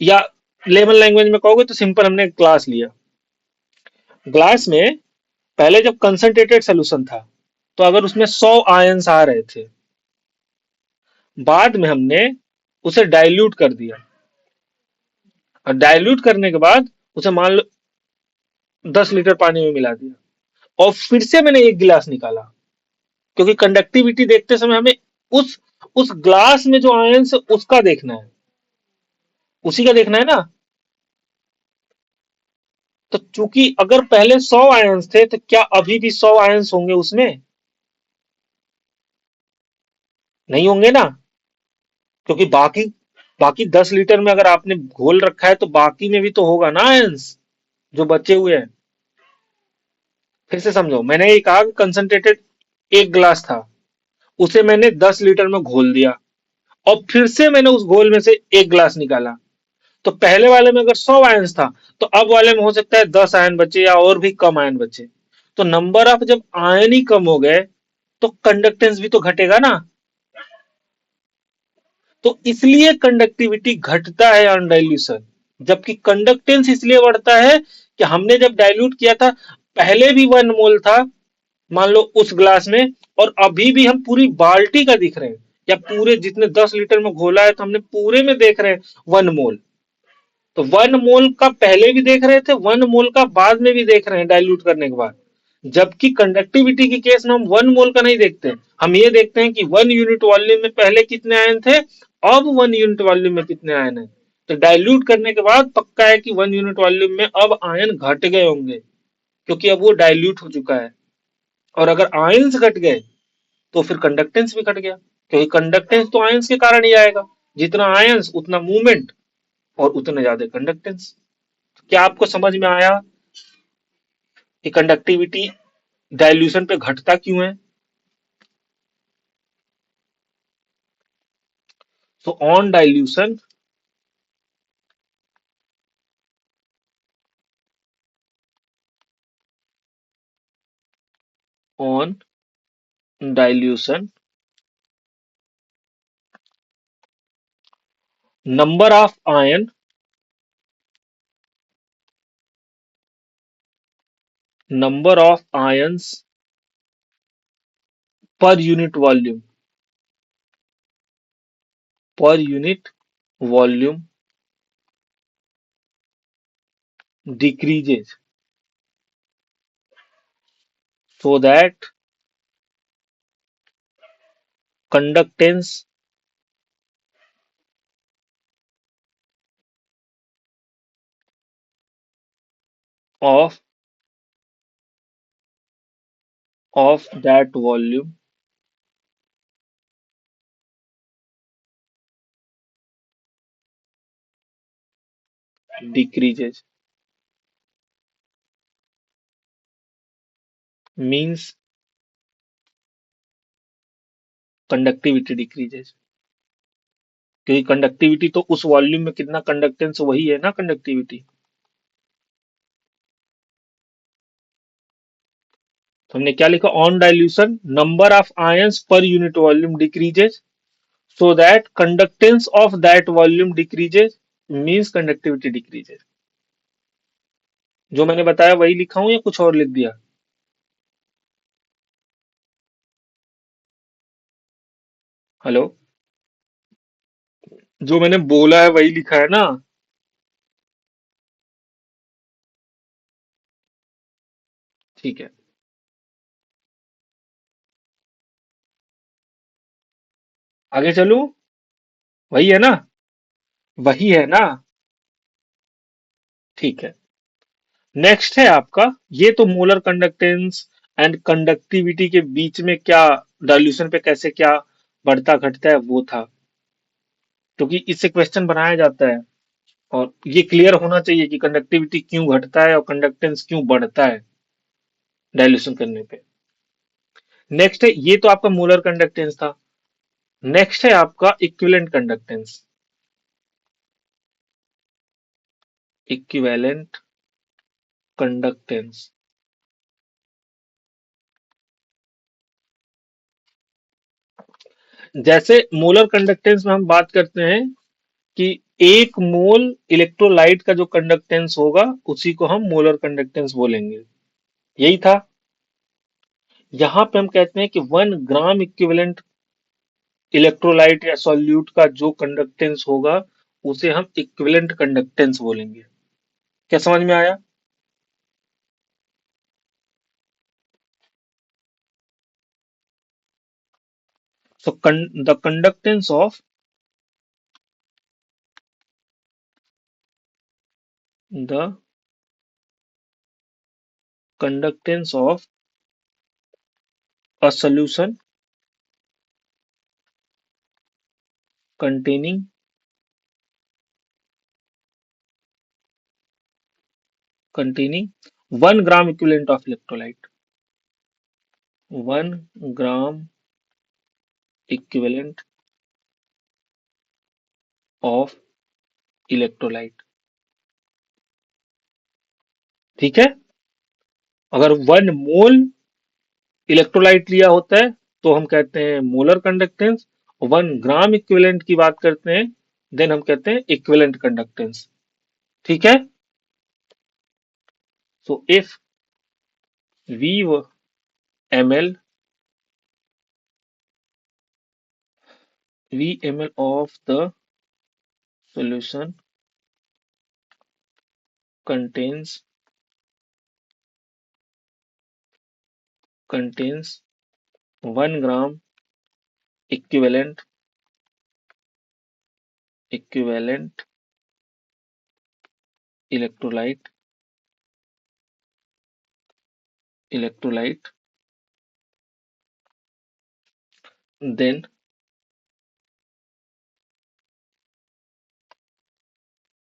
या लेमन लैंग्वेज में कहोगे तो सिंपल, हमने एक ग्लास लिया। ग्लास में पहले जब कंसंट्रेटेड सोल्यूशन था, तो अगर उसमें 100 आयंस आ रहे थे, बाद में हमने उसे डाइल्यूट कर दिया, और डाइल्यूट करने के बाद उसे मान लो 10 लीटर पानी में मिला दिया, और फिर से मैंने एक गिलास निकाला, क्योंकि कंडक्टिविटी देखते समय हमें उस उस ग्लास में जो आयंस है उसका देखना है, उसी का देखना है ना। तो चूंकि अगर पहले 100 आयंस थे, तो क्या अभी भी 100 आयंस होंगे उसमें? नहीं होंगे ना, क्योंकि बाकी बाकी 10 लीटर में अगर आपने घोल रखा है, तो बाकी में भी तो होगा ना आयंस जो बचे हुए हैं। फिर से समझो, मैंने ये कहा कि कंसंट्रेटेड एक गिलास था, उसे मैंने 10 लीटर में घोल दिया, और फिर से मैंने उस घोल में से एक गिलास निकाला। तो पहले वाले में अगर 100 आयंस था, तो अब वाले में हो सकता है 10 आयन बचे या और भी कम आयन बचे। तो नंबर ऑफ जब आयन ही कम हो गए, तो कंडक्टेंस भी तो घटेगा ना। तो इसलिए कंडक्टिविटी घटता है ऑन डाइल्यूशन, जबकि कंडक्टेंस इसलिए बढ़ता है कि हमने जब डाइल्यूट किया था, पहले भी 1 मोल था मान लो उस ग्लास में, और अभी भी हम पूरी बाल्टी का दिख रहे हैं, या पूरे जितने 10 लीटर में घोला है तो हमने पूरे में देख रहे हैं 1 मोल। तो 1 मोल का पहले भी देख रहे थे, 1 मोल का बाद में भी देख रहे हैं डाइल्यूट करने के बाद। जबकि कंडक्टिविटी के केस में हम 1 मोल का नहीं देखते, हम ये देखते हैं कि 1 यूनिट वॉल्यूम में पहले कितने आयन थे, अब 1 यूनिट वॉल्यूम में कितने आयन है। तो डाइल्यूट करने के बाद पक्का है कि 1 यूनिट वॉल्यूम में अब आयन घट गए होंगे, क्योंकि अब वो डाइल्यूट हो चुका है। और अगर आयंस घट गए, तो फिर कंडक्टेंस भी घट गया, क्योंकि कंडक्टेंस तो आयंस के कारण ही आएगा। जितना आयंस उतना मूवमेंट, और उतने ज्यादा कंडक्टेंस। क्या आपको समझ में आया कि कंडक्टिविटी डाइल्यूशन पे घटता क्यों है? So on dilution, number of ions per unit volume decreases, so that conductance of that volume decreases। Means conductivity decreases, क्योंकि कंडक्टिविटी तो उस वॉल्यूम में कितना कंडक्टेंस वही है ना कंडक्टिविटी। तो हमने क्या लिखा, on dilution number of ions per unit volume decreases so that conductance of that volume decreases means conductivity decreases. जो मैंने बताया वही लिखा हूं या कुछ और लिख दिया? हेलो, जो मैंने बोला है वही लिखा है ना? ठीक है, आगे चलूं? वही है ना? वही है ना? ठीक है। नेक्स्ट है आपका, ये तो मोलर कंडक्टेंस एंड कंडक्टिविटी के बीच में क्या डाइल्यूशन पे कैसे क्या बढ़ता घटता है वो था, क्योंकि इससे क्वेश्चन बनाया जाता है और ये क्लियर होना चाहिए कि कंडक्टिविटी क्यों घटता है और कंडक्टेंस क्यों बढ़ता है डाइल्यूशन करने पे। नेक्स्ट है, ये तो आपका मोलर कंडक्टेंस था। नेक्स्ट है आपका इक्विवेलेंट कंडक्टेंस। इक्विवेलेंट कंडक्टेंस, जैसे मोलर कंडक्टेंस में हम बात करते हैं कि एक मोल इलेक्ट्रोलाइट का जो कंडक्टेंस होगा उसी को हम मोलर कंडक्टेंस बोलेंगे, यही था। यहां पे हम कहते हैं कि 1 ग्राम इक्विवेलेंट इलेक्ट्रोलाइट या सॉल्यूट का जो कंडक्टेंस होगा उसे हम इक्विवेलेंट कंडक्टेंस बोलेंगे। क्या समझ में आया? So the conductance of the conductance of a solution containing 1 gram equivalent of electrolyte, 1 gram equivalent of electrolyte। ठीक है, अगर 1 मोल इलेक्ट्रोलाइट लिया होता है तो हम कहते हैं मोलर कंडक्टेंस, 1 ग्राम इक्विवेलेंट की बात करते हैं देन हम कहते हैं इक्विवेलेंट कंडक्टेंस। ठीक है, so if we ml v ml of the solution contains 1 gram equivalent equivalent electrolyte electrolyte then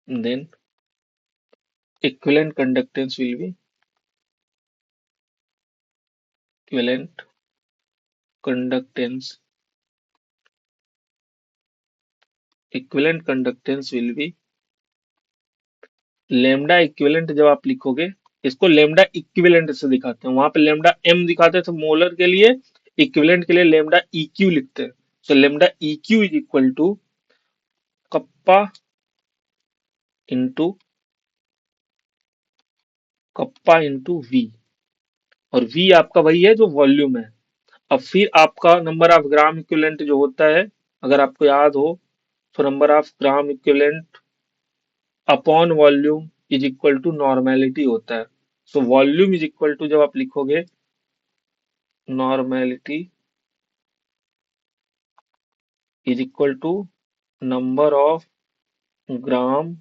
then equivalent conductance will be equivalent conductance equivalent conductance will be lambda equivalent। जब आप लिखोगे इसको lambda equivalent से दिखाते हैं, वहां पे lambda m दिखाते हैं तो मोलर के लिए, इक्विवेलेंट के लिए lambda eq लिखते हैं। so lambda eq is equal to kappa into kappa into v, और v आपका वही है जो वॉल्यूम है। अब फिर आपका नंबर ऑफ ग्राम इक्विवेलेंट जो होता है, अगर आपको याद हो, तो number of gram equivalent upon volume is equal to normality होता है। So volume is equal to, जब आप लिखोगे normality is equal to number of gram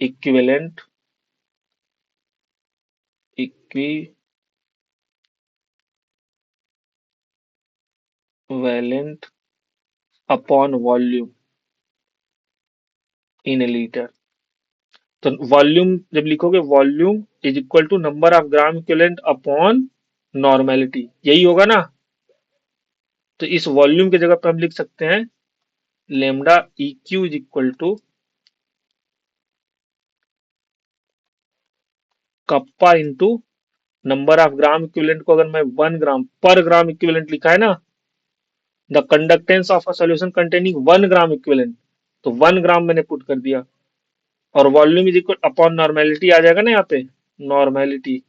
equivalent equivalent upon volume in a litre. तो वॉल्यूम जब लिखोगे, volume is equal to number of gram equivalent upon normality, यही होगा ना? तो इस वॉल्यूम की जगह पे हम लिख सकते हैं lambda EQ is equal to kappa into number of gram equivalent को अगर मैं 1 ग्राम पर ग्राम इक्विवेलेंट लिखा है ना, the conductance of a solution containing 1 gram equivalent, तो 1 ग्राम मैंने पुट कर दिया। और volume is equal upon normality आ जाएगा ना यहाँ पे, normality,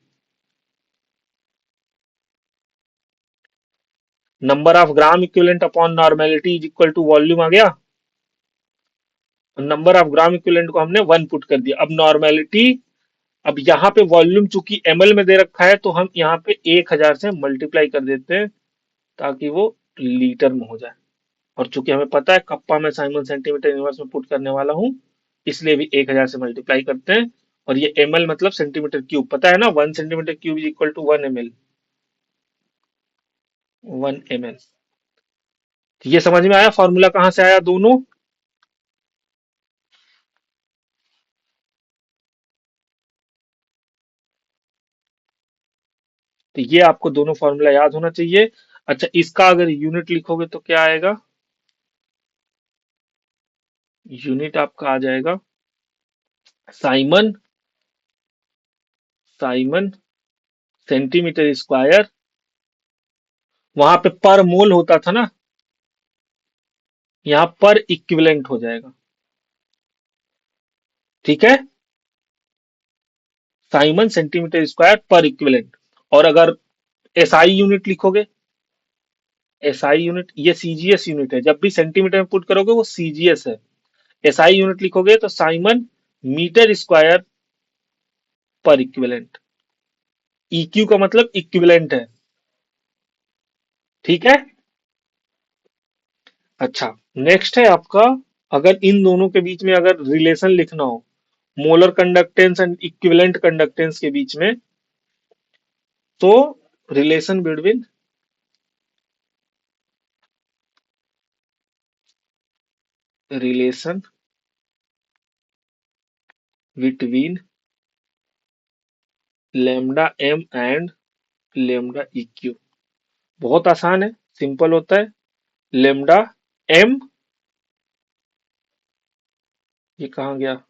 number of gram equivalent upon normality is equal to volume आ गया। नंबर ऑफ ग्राम इक्विवेलेंट को हमने 1 पुट कर दिया। अब नॉर्मेलिटी, अब यहाँ पे वॉल्यूम चूंकि ml में दे रखा है तो हम यहाँ पे 1000 से मल्टीप्लाई कर देते हैं ताकि वो लीटर में हो जाए। और चूंकि हमें पता है कप्पा में साइमन सेंटीमीटर यूनिवर्स में पुट करने वाला हूँ, इसलिए भी 1000 से मल्टीप्लाई करते हैं। और ये ml मतलब सेंटीमीटर क्यूब, पता है ना, 1 centimetre cube is equal to 1 ml, 1 ml। ये समझ में आया फॉर्मूला कहाँ से आया दोनों? तो ये आपको दोनों फॉर्मूला याद होना चाहिए। अच्छा, इसका अगर यूनिट लिखोगे तो क्या आएगा? यूनिट आपका आ जाएगा साइमन, साइमन सेंटीमीटर स्क्वायर, वहां पे पर मोल होता था ना, यहाँ पर इक्विवेलेंट हो जाएगा। ठीक है, साइमन सेंटीमीटर स्क्वायर पर इक्विवेलेंट। और अगर एसआई यूनिट लिखोगे, एसआई यूनिट ये सीजीएस यूनिट है, जब भी सेंटीमीटर में पुट करोगे वो सीजीएस है। एसआई यूनिट लिखोगे तो साइमन मीटर स्क्वायर पर इक्विवेलेंट, ईक्यू का मतलब इक्विवेलेंट है। ठीक है। अच्छा, नेक्स्ट है आपका, अगर इन दोनों के बीच में अगर रिलेशन लिखना हो, molar conductance and equivalent conductance के बीच में, तो relation between, relation between lambda M and lambda eq बहुत आसान है, सिंपल होता है। लेमडा एम, ये कहाँ गया,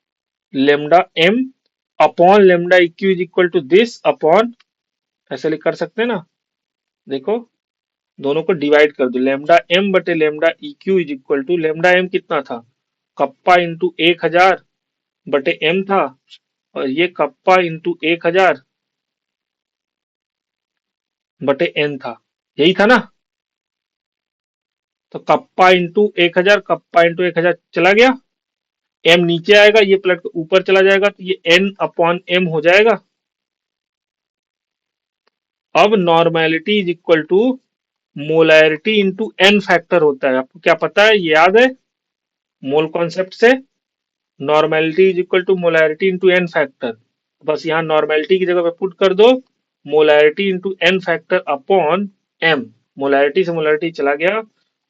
lambda M upon lambda eq is equal to this upon, ऐसे लिख कर सकते हैं ना, देखो, दोनों को डिवाइड कर दो, लेमडा एम बटे lambda eq is equal to, lambda M कितना था, कप्पा इंटू 1000 बटे एम था, और ये कप्पा इंटू 1000 बटे एन था, यही था ना। तो कप्पा इंटू 1000, कप्पा इंटू 1000 चला गया, एम नीचे आएगा, ये प्लट के ऊपर चला जाएगा, तो ये एन अपॉन एम हो जाएगा। अब normality is equal to molarity into n factor होता है, आपको क्या पता है, ये याद है मोल कॉन्सेप्ट से, normality is equal to molarity into n factor. बस यहाँ नॉर्मेलिटी की जगह पे पुट कर दो molarity into n factor upon m, molarity से मोलैरिटी चला गया,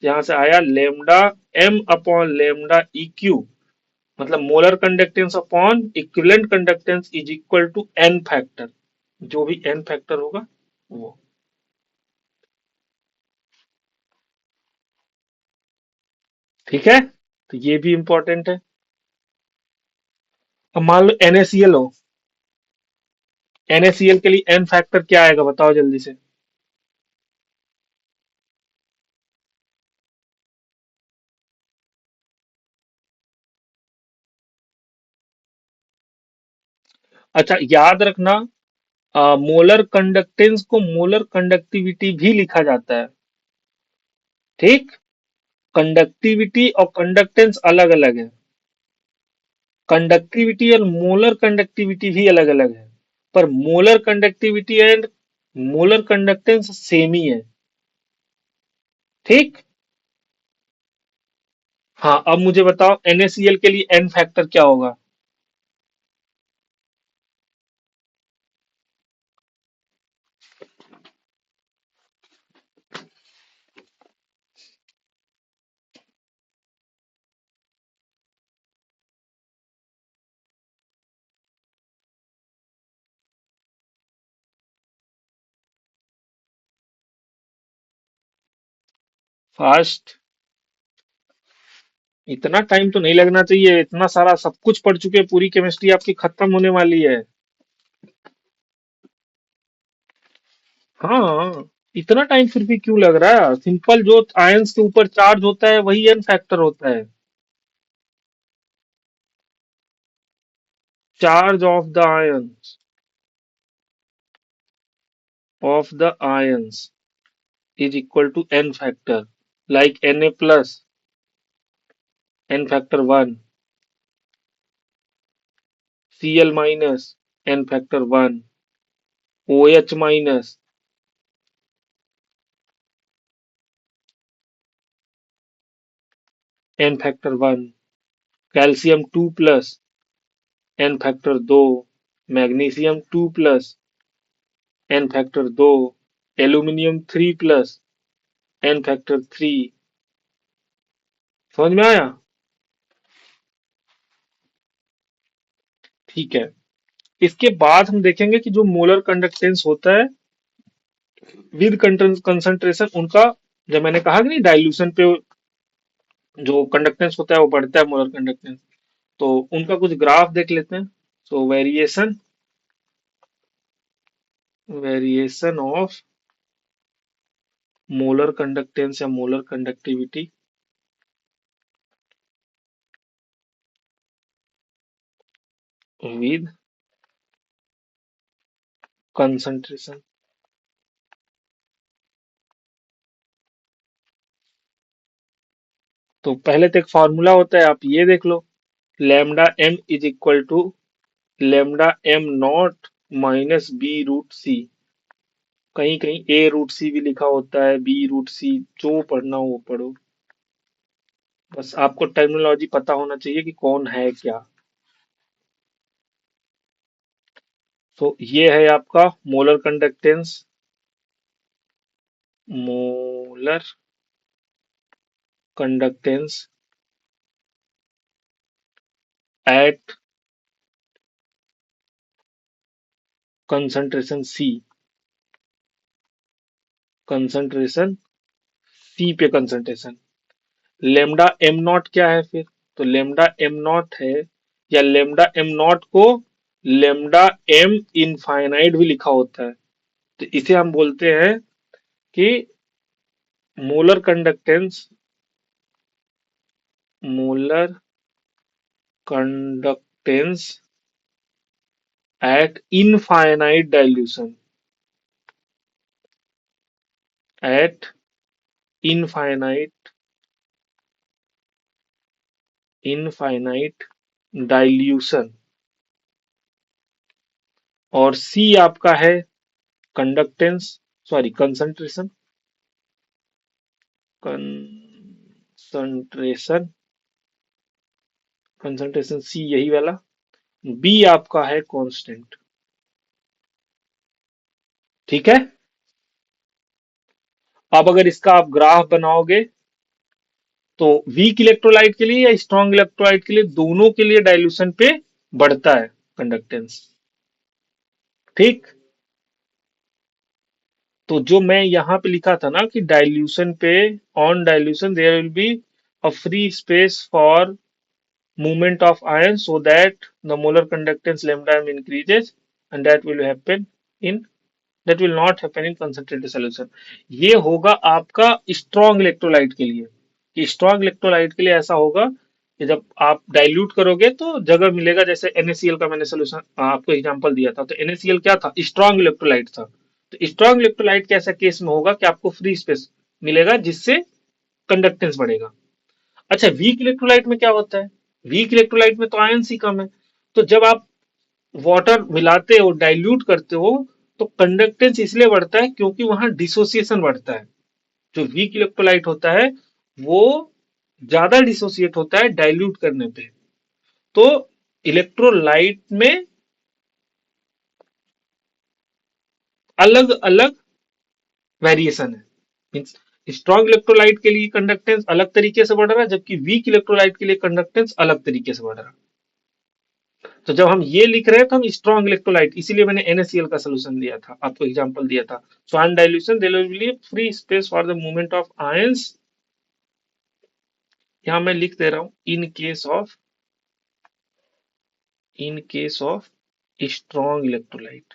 यहाँ से आया lambda M upon lambda eq, मतलब molar conductance upon equivalent conductance is equal to N factor, जो भी एन फैक्टर होगा वो। ठीक है, तो ये भी इंपॉर्टेंट है। अब मान लो NaCl हो, NaCl के लिए एन फैक्टर क्या आएगा बताओ जल्दी से। अच्छा, याद रखना, मोलर कंडक्टेंस को मोलर कंडक्टिविटी भी लिखा जाता है। ठीक, कंडक्टिविटी और कंडक्टेंस अलग अलग है, कंडक्टिविटी और मोलर कंडक्टिविटी भी अलग अलग है, पर molar conductivity and molar conductance same ही है। ठीक। हाँ, अब मुझे बताओ NaCl के लिए एन फैक्टर क्या होगा। फास्ट, इतना टाइम तो नहीं लगना चाहिए, इतना सारा सब कुछ पढ़ चुके हैं, पूरी केमिस्ट्री आपकी खत्म होने वाली है। हाँ, इतना टाइम फिर भी क्यों लग रहा है? सिंपल, जो आयंस के ऊपर चार्ज होता है वही एन फैक्टर होता है। Charge of the ions is equal to n factor, like Na plus, n factor 1, Cl minus, n factor 1, OH minus, n factor 1, calcium 2 plus, n factor 2, magnesium 2 plus, n factor 2, aluminium 3 plus, n factor 3। समझ में आया? ठीक है। इसके बाद हम देखेंगे कि जो मोलर कंडक्टेंस होता है विद कंसंट्रेशन उनका, जब मैंने कहा कि नहीं डाइल्यूशन पे जो कंडक्टेंस होता है वो बढ़ता है मोलर कंडक्टेंस, तो उनका कुछ ग्राफ देख लेते हैं। सो वेरिएशन ऑफ मोलर कंडक्टेंस या मोलर कंडक्टिविटी विद कंसंट्रेशन। तो पहले तो एक फॉर्मूला होता है, आप ये देख लो, lambda M is equal to lambda M naught minus B root C. कहीं कहीं ए रूट सी भी लिखा होता है, बी रूट सी, जो पढ़ना हो वो पढ़ो, बस आपको टर्मिनोलॉजी पता होना चाहिए कि कौन है क्या। तो ये है आपका molar conductance, molar conductance at concentration c, concentration c पे कंसंट्रेशन। लेमडा एम नॉट क्या है फिर? तो लेमडा एम नॉट है, या लेमडा एम नॉट को लेमडा एम इनफाइनाइट भी लिखा होता है। तो इसे हम बोलते हैं कि molar conductance, molar conductance at infinite dilution, at infinite, infinite dilution. और सी आपका है conductance, sorry concentration, concentration, concentration c यही वाला। बी आपका है कांस्टेंट। ठीक है। अब अगर इसका आप ग्राफ बनाओगे तो वीक इलेक्ट्रोलाइट के लिए या स्ट्रॉन्ग इलेक्ट्रोलाइट के लिए, दोनों के लिए डाइल्यूशन पे बढ़ता है कंडक्टेंस। ठीक। तो जो मैं यहां पे लिखा था ना कि डाइल्यूशन पे, on dilution there will be a free space for movement of ions so that the molar conductance lambda m increases, and in that will not happen in concentrated solution। ये होगा आपका स्ट्रॉन्ग इलेक्ट्रोलाइट के लिए, कि strong electrolyte के लिए ऐसा होगा कि जब आप डाइल्यूट करोगे तो जगह मिलेगा, जैसे NaCl का मैंने सोल्यूशन आपको एग्जांपल दिया था, तो NaCl क्या था? स्ट्रॉन्ग इलेक्ट्रोलाइट था। तो स्ट्रॉन्ग इलेक्ट्रोलाइट के ऐसा केस में होगा कि आपको फ्री स्पेस मिलेगा जिससे कंडक्टेंस बढ़ेगा। अच्छा, वीक इलेक्ट्रोलाइट में क्या होता है? वीक इलेक्ट्रोलाइट में तो आयंस ही कम है, तो जब आप वाटर मिलाते हो, डाइल्यूट करते हो, तो कंडक्टेंस इसलिए बढ़ता है क्योंकि वहां डिसोसिएशन बढ़ता है। जो वीक इलेक्ट्रोलाइट होता है वो ज्यादा डिसोसिएट होता है डाइल्यूट करने पे। तो इलेक्ट्रोलाइट में अलग अलग वेरिएशन है। मीन्स स्ट्रॉन्ग इलेक्ट्रोलाइट के लिए कंडक्टेंस अलग तरीके से बढ़ रहा है, जबकि वीक इलेक्ट्रोलाइट के लिए कंडक्टेंस अलग तरीके से बढ़ रहा है। तो जब हम ये लिख रहे हैं तो हम स्ट्रॉन्ग इलेक्ट्रोलाइट, इसीलिए मैंने NaCl का सोल्यूशन दिया था, आपको एग्जांपल दिया था। So on dilution there will be free space for the movement of ions यहाँ मैं लिख दे रहा हूं in case of strong electrolyte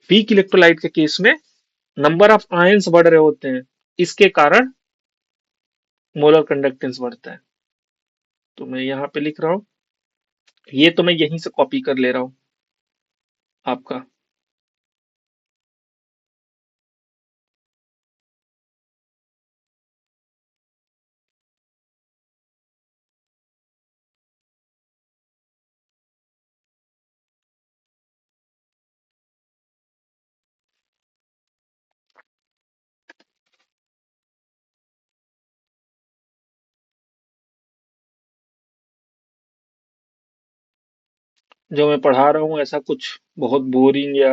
weak electrolyte के केस में नंबर ऑफ आयंस बढ़ रहे होते हैं, इसके कारण मोलर कंडक्टेंस बढ़ता है। तो मैं यहाँ पे लिख रहा हूँ, ये तो मैं यहीं से कॉपी कर ले रहा हूँ आपका। जो मैं पढ़ा रहा हूँ ऐसा कुछ बहुत बोरिंग या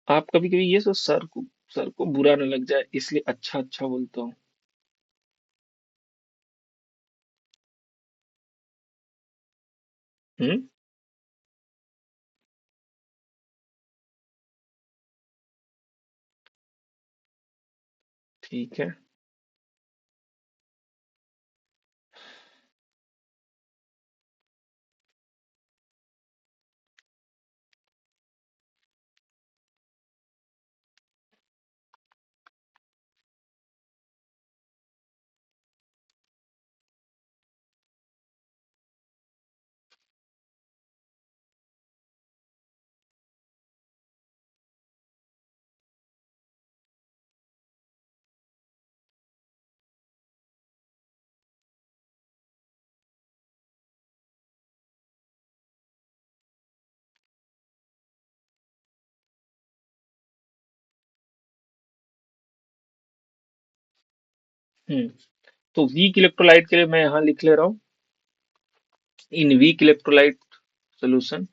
आप कभी कभी ये सोच सर को बुरा न लग जाए इसलिए अच्छा अच्छा बोलता हूँ। हम्म। ठीक है। हम्म। तो वीक इलेक्ट्रोलाइट के लिए मैं यहाँ लिख ले रहा हूँ, in weak electrolyte solution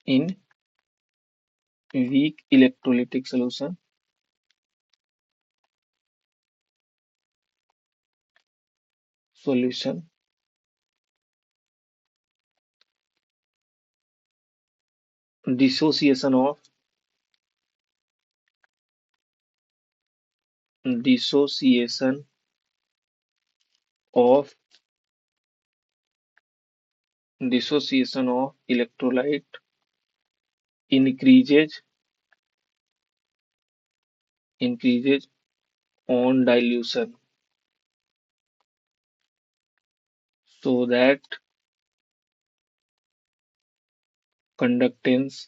in weak electrolytic solution dissociation of dissociation of electrolyte increases on dilution, so that conductance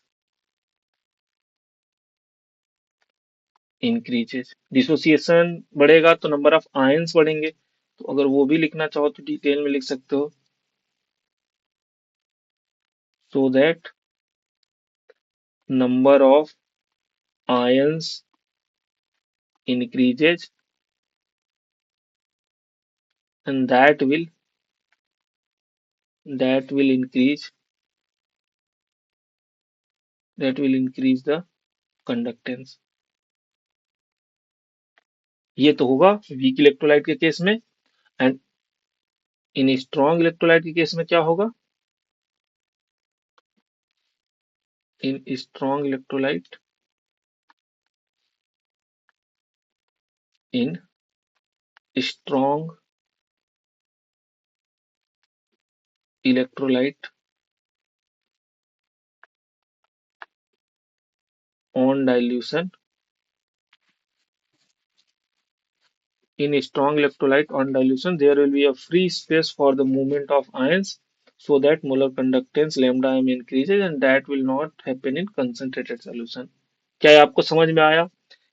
increases। Dissociation बढ़ेगा तो नंबर ऑफ आयंस बढ़ेंगे, तो अगर वो भी लिखना चाहो तो डिटेल में लिख सकते हो, so that number of ions increases and that will increase the conductance। ये तो होगा वीक इलेक्ट्रोलाइट के केस में। एंड इन स्ट्रॉन्ग इलेक्ट्रोलाइट के केस में क्या होगा, इन strong electrolyte in strong electrolyte on dilution in strong electrolyte on dilution there will be a free space for the movement of ions, so that molar conductance lambda m increases and that will not happen in concentrated solution। क्या ये आपको समझ में आया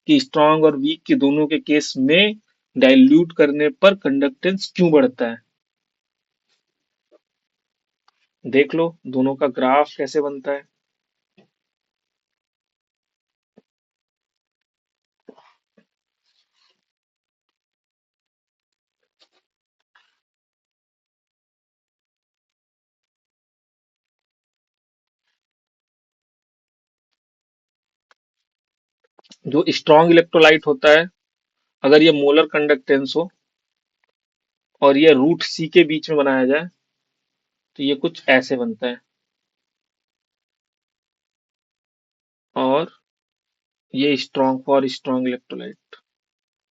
कि strong और week के दोनों के केस में डाइल्यूट करने पर कंडक्टेंस क्यों बढ़ता है? देख लो दोनों का ग्राफ कैसे बनता है। जो स्ट्रॉन्ग इलेक्ट्रोलाइट होता है, अगर ये मोलर कंडक्टेंस हो और ये रूट सी के बीच में बनाया जाए तो ये कुछ ऐसे बनता है। और ये स्ट्रॉन्ग फॉर स्ट्रॉन्ग इलेक्ट्रोलाइट,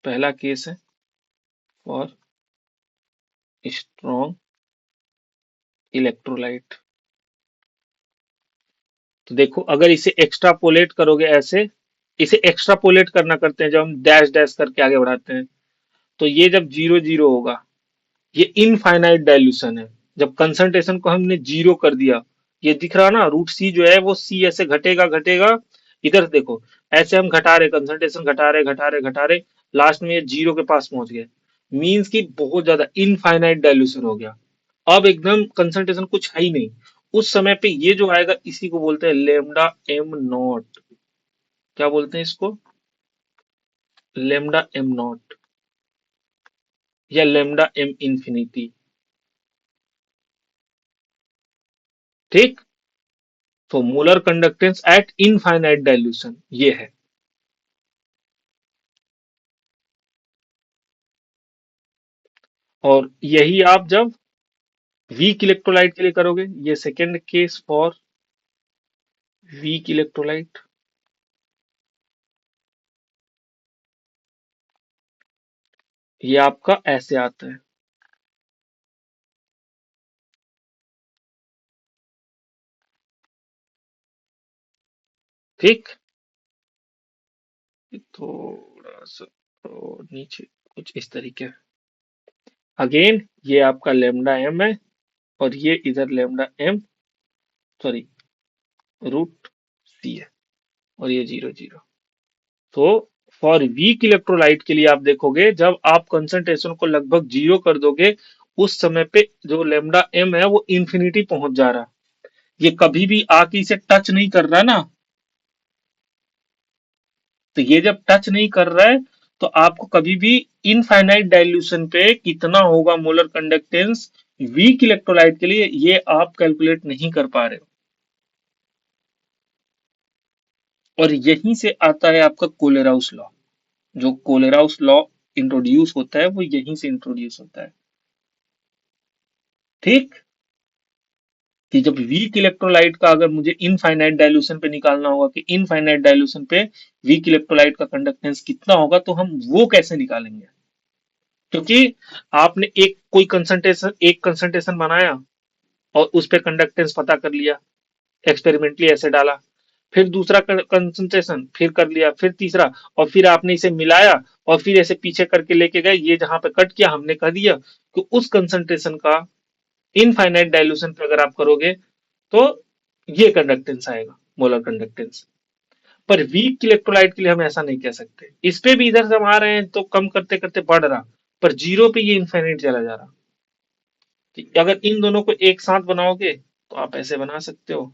पहला केस है फॉर स्ट्रॉन्ग इलेक्ट्रोलाइट। तो देखो अगर इसे एक्स्ट्रापोलेट करोगे ऐसे, इसे एक्स्ट्रापोलेट करना करते हैं जब हम डैश डैश करके आगे बढ़ाते हैं, तो ये जब जीरो जीरो होगा, ये इनफाइनाइट डाइल्यूशन है। जब कंसंट्रेशन को हमने जीरो कर दिया, ये दिख रहा ना रूट सी जो है वो सी ऐसे घटेगा घटेगा, इधर देखो ऐसे हम घटा रहे, कंसंट्रेशन घटा रहे घटा रहे घटा रहे, लास्ट में ये जीरो के पास पहुंच गए, मीन्स कि बहुत ज्यादा इनफाइनाइट डाइल्यूशन हो गया। अब एकदम कंसंट्रेशन कुछ है ही नहीं, उस समय पे ये जो आएगा इसी को बोलते हैं लेमडा एम नॉट। क्या बोलते हैं इसको? लेमडा एम नॉट या लेमडा एम इंफिनिटी। ठीक। तो molar conductance at infinite dilution ये है। और यही आप जब वीक इलेक्ट्रोलाइट के लिए करोगे, ये second case for weak electrolyte, ये आपका ऐसे आता है। ठीक। थोड़ा सा और नीचे कुछ इस तरीके। अगेन ये आपका लेमडा एम है, और ये इधर लेमडा एम, सॉरी रूट सी है, और ये जीरो जीरो। तो फॉर वीक इलेक्ट्रोलाइट के लिए आप देखोगे जब आप कंसंट्रेशन को लगभग जीरो कर दोगे, उस समय पे जो लेमडा एम है वो इंफिनिटी पहुंच जा रहा है, ये कभी भी आके इसे टच नहीं कर रहा ना। तो ये जब टच नहीं कर रहा है, तो आपको कभी भी इनफाइनाइट डाइल्यूशन पे कितना होगा मोलर कंडक्टेंस वीक इलेक्ट्रोलाइट के लिए, ये आप कैलकुलेट नहीं कर पा रहे हो। और यहीं से आता है आपका कोलेराउस लॉ। जो कोलेराउस लॉ इंट्रोड्यूस होता है वो यहीं से इंट्रोड्यूस होता है। ठीक। कि जब वीक इलेक्ट्रोलाइट का अगर मुझे इनफाइनाइट डाइल्यूशन पे निकालना होगा कि इनफाइनाइट डाइल्यूशन पे वीक इलेक्ट्रोलाइट का कंडक्टेंस कितना होगा, तो हम वो कैसे निकालेंगे? क्योंकि आपने एक कंसंट्रेशन बनाया और उस पे कंडक्टेंस पता कर लिया, एक्सपेरिमेंटली ऐसे डाला, फिर दूसरा कंसंट्रेशन फिर कर लिया, फिर तीसरा, और फिर आपने इसे मिलाया, और फिर ऐसे पीछे करके लेके गए, ये जहां पे कट किया हमने कह दिया कि उस कंसंट्रेशन का इनफाइनाइट डाइल्यूशन पे अगर आप करोगे तो ये कंडक्टेंस आएगा, मोलर कंडक्टेंस। पर वीक इलेक्ट्रोलाइट के लिए हम ऐसा नहीं कह सकते, इस पे भी इधर से हम आ रहे हैं तो कम करते करते बढ़ रहा, पर जीरो पे ये इनफाइनाइट चला जा रहा। कि अगर इन दोनों को एक साथ बनाओगे तो आप ऐसे बना सकते हो।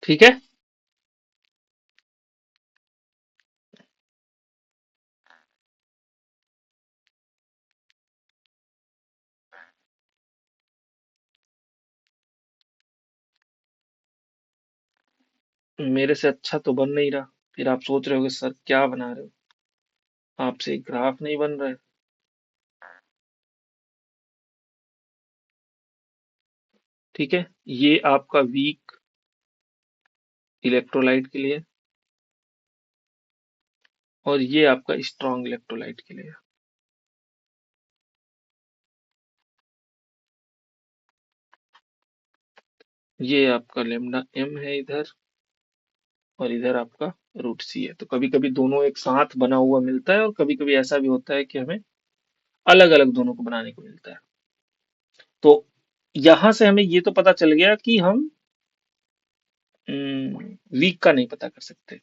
ठीक है। मेरे से अच्छा तो बन नहीं रहा, फिर आप सोच रहे होगे सर क्या बना रहे हो, आपसे ग्राफ नहीं बन रहा है। ठीक है, ये आपका वीक इलेक्ट्रोलाइट के लिए, और ये आपका स्ट्रॉन्ग इलेक्ट्रोलाइट के लिए। ये आपका लेमडा एम है इधर, और इधर आपका रूट सी है। तो कभी कभी दोनों एक साथ बना हुआ मिलता है, और कभी कभी ऐसा भी होता है कि हमें अलग अलग दोनों को बनाने को मिलता है। तो यहां से हमें ये तो पता चल गया कि हम वीक का नहीं पता कर सकते।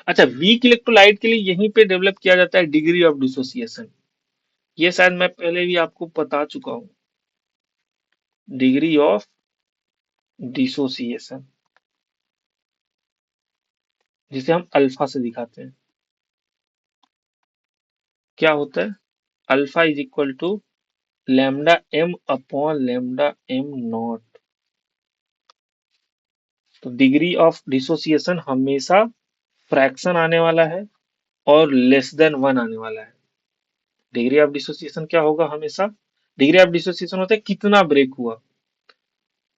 अच्छा, वीक इलेक्ट्रोलाइट के लिए यहीं पे डेवलप किया जाता है डिग्री ऑफ डिसोसिएशन। ये शायद मैं पहले भी आपको बता चुका हूँ, डिग्री ऑफ डिसोसिएशन, जिसे हम अल्फा से दिखाते हैं। क्या होता है? Alpha is equal to lambda m upon lambda M naught. तो डिग्री ऑफ डिसोसिएशन हमेशा फ्रैक्शन आने वाला है और लेस देन वन आने वाला है। डिग्री ऑफ डिसोसिएशन क्या होगा हमेशा? डिग्री ऑफ डिसोसिएशन होता है कितना ब्रेक हुआ,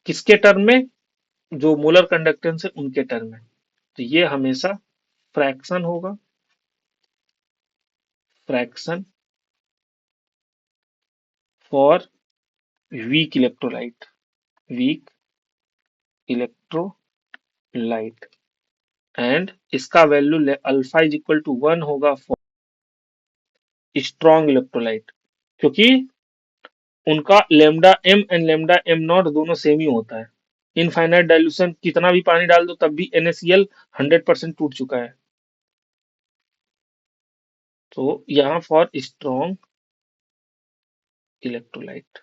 किसके टर्म में? जो मोलर कंडक्टेंस है उनके टर्म में। तो ये हमेशा फ्रैक्शन होगा, fraction for weak electrolyte, weak electrolyte. And इसका value alpha is equal to one होगा फॉर स्ट्रॉन्ग इलेक्ट्रोलाइट, क्योंकि उनका lambda M and lambda M naught दोनों सेम ही होता है। इनफाइनाइट डाइल्यूशन कितना भी पानी डाल दो तब भी NaCl 100% टूट चुका है। तो यहाँ फॉर स्ट्रॉन्ग इलेक्ट्रोलाइट,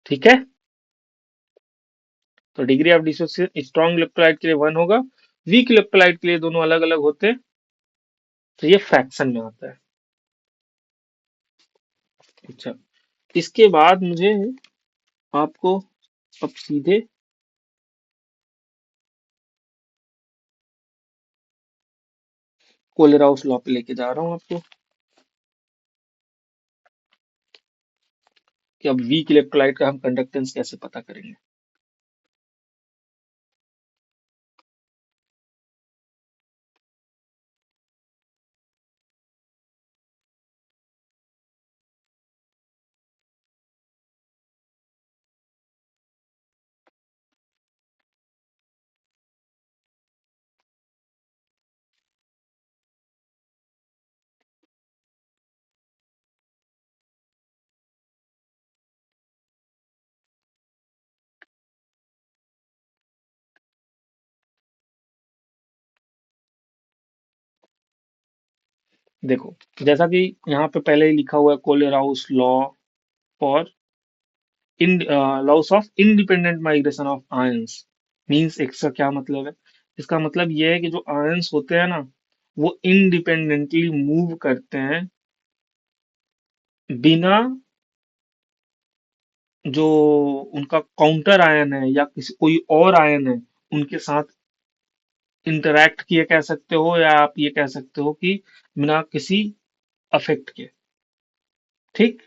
ठीक है। तो degree of dissociation strong electrolyte के लिए वन होगा, वीक इलेक्ट्रोलाइट के लिए दोनों अलग अलग होते हैं। तो ये फ्रैक्शन में आता है। अच्छा, इसके बाद मुझे आपको अब सीधे कोलेराउस लॉ पे लेके जा रहा हूँ आपको कि अब वीक इलेक्ट्रोलाइट का हम कंडक्टेंस कैसे पता करेंगे। देखो, जैसा कि यहाँ पे पहले ही लिखा हुआ है, Kohlrausch law for in laws of independent migration of ions. Means इसका क्या मतलब है? इसका मतलब ये है कि जो आयंस होते हैं ना, वो इंडिपेंडेंटली मूव करते हैं बिना जो उनका काउंटर आयन है या किसी कोई और आयन है उनके साथ इंटरैक्ट किए कह सकते हो, या आप ये कह सकते हो कि बिना किसी अफेक्ट के। ठीक।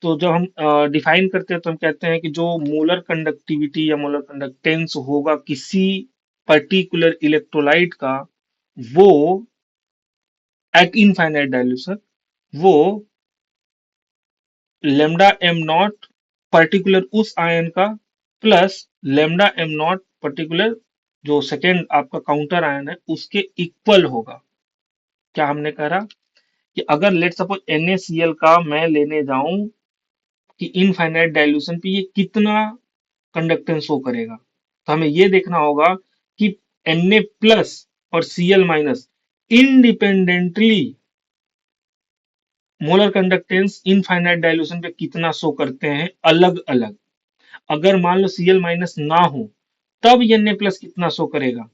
तो जब हम डिफाइन करते हैं तो हम कहते हैं कि जो मोलर कंडक्टिविटी या मोलर कंडक्टेंस होगा किसी पर्टिकुलर इलेक्ट्रोलाइट का, वो एट इनफाइनाइट डाइल्यूशन, वो लेमडा एम नॉट पर्टिकुलर उस आयन का plus lambda M not particular जो सेकेंड आपका काउंटर आयन है उसके इक्वल होगा। क्या हमने कहा कि अगर लेट सपोज NaCl का मैं लेने जाऊं कि इनफाइनाइट डाइल्यूशन पे ये कितना कंडक्टेंस शो करेगा, तो हमें ये देखना होगा कि Na प्लस और Cl minus independently molar conductance infinite dilution पे कितना शो करते हैं अलग अलग। अगर मान लो Cl माइनस ना हो तब ये Na प्लस कितना शो करेगा,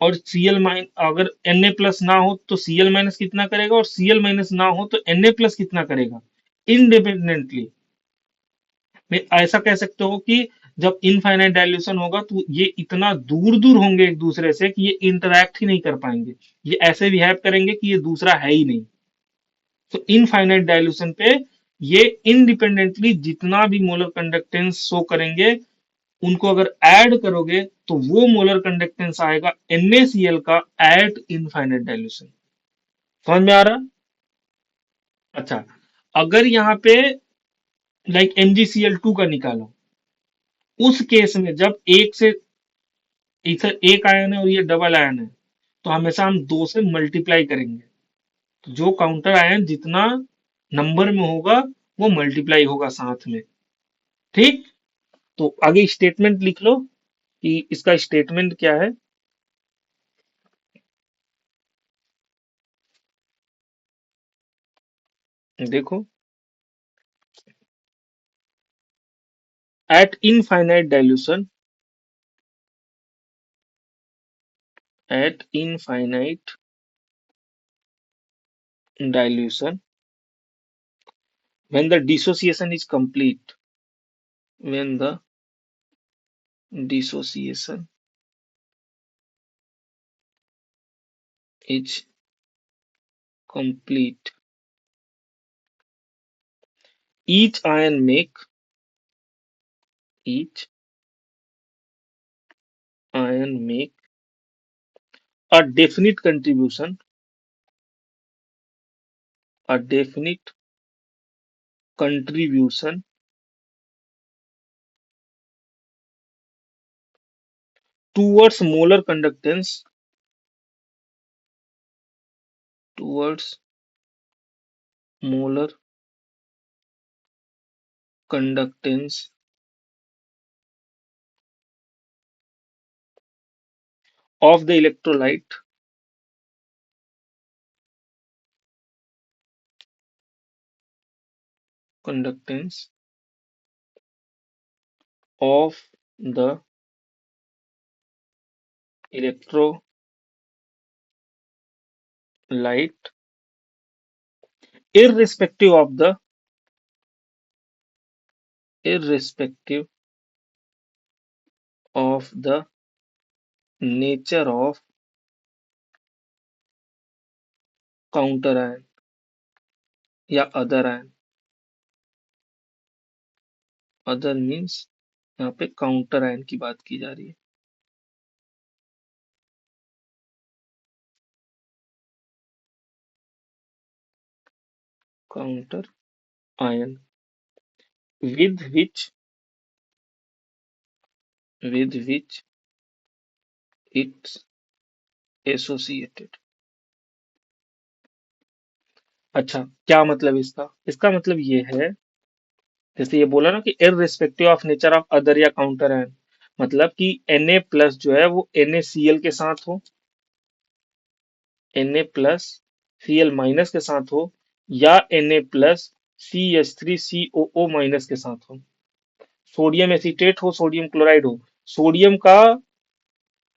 और Cl माइन अगर Na प्लस ना हो तो Cl माइनस कितना करेगा, और Cl माइनस ना हो तो Na प्लस कितना करेगा, इंडिपेंडेंटली। मैं ऐसा कह सकते हो कि जब इनफाइनाइट डाइल्यूशन होगा तो ये इतना दूर दूर होंगे एक दूसरे से कि ये इंटरैक्ट ही नहीं कर पाएंगे, ये ऐसे बिहेव करेंगे कि ये दूसरा है ही नहीं। तो इनफाइनाइट डाइल्यूशन पे ये इंडिपेंडेंटली जितना भी मोलर कंडक्टेंस शो करेंगे उनको अगर ऐड करोगे तो वो मोलर कंडक्टेंस आएगा NaCl का एट इनफाइनाइट डाइल्यूशन। समझ में आ रहा? अच्छा, अगर यहाँ पे लाइक MgCl2 का निकालो, उस केस में जब एक से इधर एक आयन है और ये डबल आयन है, तो हमेशा हम दो से मल्टीप्लाई करेंगे। तो जो काउंटर आयन जितना नंबर में होगा वो मल्टीप्लाई होगा साथ में। ठीक। तो आगे स्टेटमेंट लिख लो कि इसका स्टेटमेंट क्या है। देखो, eight infinite dilution at infinite dilution when the dissociation is complete. When the dissociation is complete, each ion each make a definite contribution towards towards molar conductance of the conductance of the electrolyte irrespective of the irrespective of the nature of counter ion या other ion. Other means यहाँ पे counter ion की बात की जा रही है। Counter ion with which it's associated। अच्छा, क्या मतलब इसका? इसका मतलब ये है, जैसे ये बोला ना कि irrespective of nature of other या काउंटर आयन, मतलब कि Na प्लस जो है वो NaCl के साथ हो, Na प्लस Cl माइनस के साथ हो, या Na प्लस CH3COO माइनस के साथ हो, सोडियम एसीटेट हो, सोडियम क्लोराइड हो, सोडियम का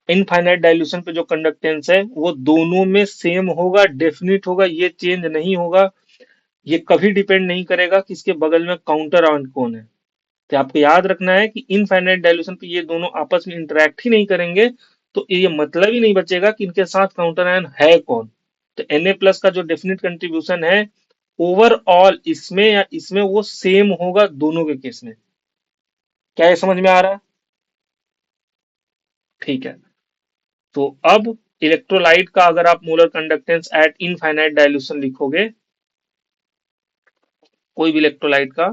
इनफाइनाइट डाइल्यूशन पे जो कंडक्टेंस है वो दोनों में सेम होगा, डेफिनिट होगा, ये चेंज नहीं होगा। ये कभी डिपेंड नहीं करेगा कि इसके बगल में काउंटर आयन कौन है। तो आपको याद रखना है कि इनफाइनाइट डाइल्यूशन पे ये दोनों आपस में इंटरेक्ट ही नहीं करेंगे, तो ये मतलब ही नहीं बचेगा कि इनके साथ काउंटर आयन है कौन। तो Na प्लस का जो डेफिनेट कंट्रीब्यूशन है ओवरऑल इसमें या इसमें वो सेम होगा दोनों के केस में। क्या ये समझ में आ रहा है? ठीक है। तो अब इलेक्ट्रोलाइट का अगर आप molar conductance at infinite dilution लिखोगे, कोई भी इलेक्ट्रोलाइट का,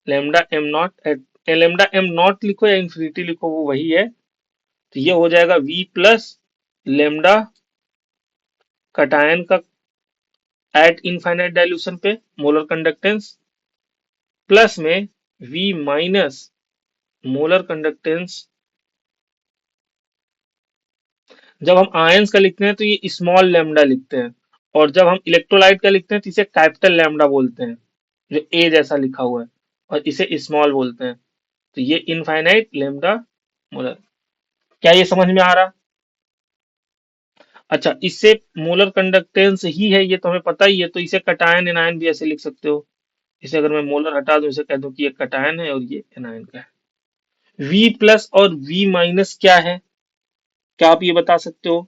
lambda M not at, lambda M not लिखो या इन्फिनिटी लिखो वो वही है। तो ये हो जाएगा V प्लस लेमडा कटायन का एट इनफाइनाइट डाइल्यूशन पे मोलर कंडक्टेंस, प्लस में V माइनस मोलर कंडक्टेंस। जब हम आयंस का लिखते हैं तो ये स्मॉल लेमडा लिखते हैं, और जब हम इलेक्ट्रोलाइट का लिखते हैं तो इसे कैपिटल लेमडा बोलते हैं, जो ए जैसा लिखा हुआ है, और इसे स्मॉल बोलते हैं। तो ये इनफाइनाइट लेमडा मोलर। क्या ये समझ में आ रहा? अच्छा, इससे मोलर कंडक्टेंस ही है ये तो हमें पता ही है, तो इसे कटायन एनायन भी ऐसे लिख सकते हो। इसे अगर मैं मोलर हटा दूं, इसे कह दूं कि ये कटायन है और ये एनायन का है। V प्लस और V माइनस क्या है? क्या आप ये बता सकते हो?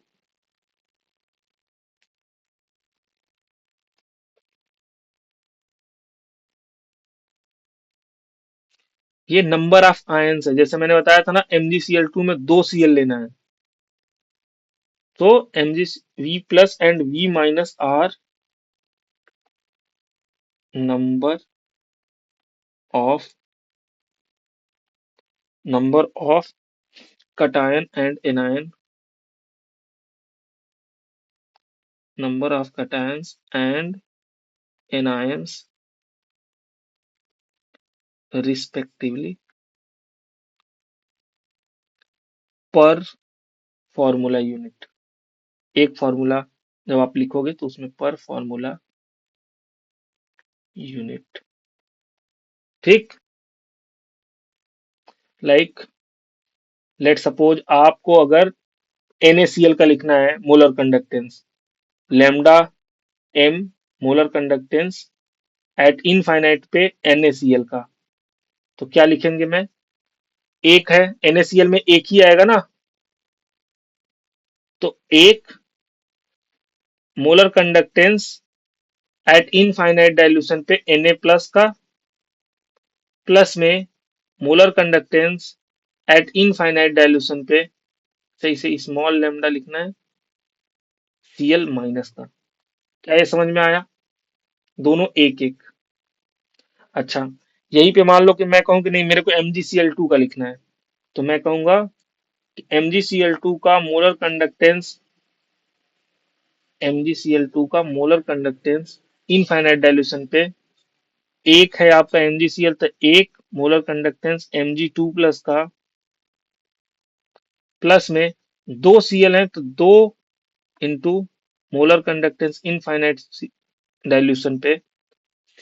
ये नंबर ऑफ आयंस है। जैसे मैंने बताया था ना, MgCl2 में 2 Cl लेना है, तो Mg V plus and V minus are number of cation and anion, number of cations and anions respectively पर फॉर्मूला यूनिट। एक फॉर्मूला जब आप लिखोगे तो उसमें पर फॉर्मूला यूनिट। ठीक, लाइक लेट सपोज आपको अगर NaCl का लिखना है molar conductance, lambda m molar conductance at infinite पे NaCl का। तो क्या लिखेंगे मैं, एक है NaCl में एक ही आएगा ना, तो एक molar conductance at infinite dilution पे Na प्लस का, प्लस में molar conductance at infinite dilution पे, सही से स्मॉल लैम्डा लिखना है, Cl माइनस का। क्या ये समझ में आया? दोनों एक एक। अच्छा, यहीं पे मान लो कि मैं कहूं कि नहीं मेरे को MgCl2 का लिखना है, तो मैं कहूंगा कि MgCl2 का मोलर कंडक्टेंस, MgCl2 का मोलर कंडक्टेंस इनफाइनाइट डाइल्यूशन पे एक है आपका MgCl, तो एक मोलर कंडक्टेंस Mg2 प्लस का, प्लस में दो Cl है तो दो into molar conductance infinite dilution पे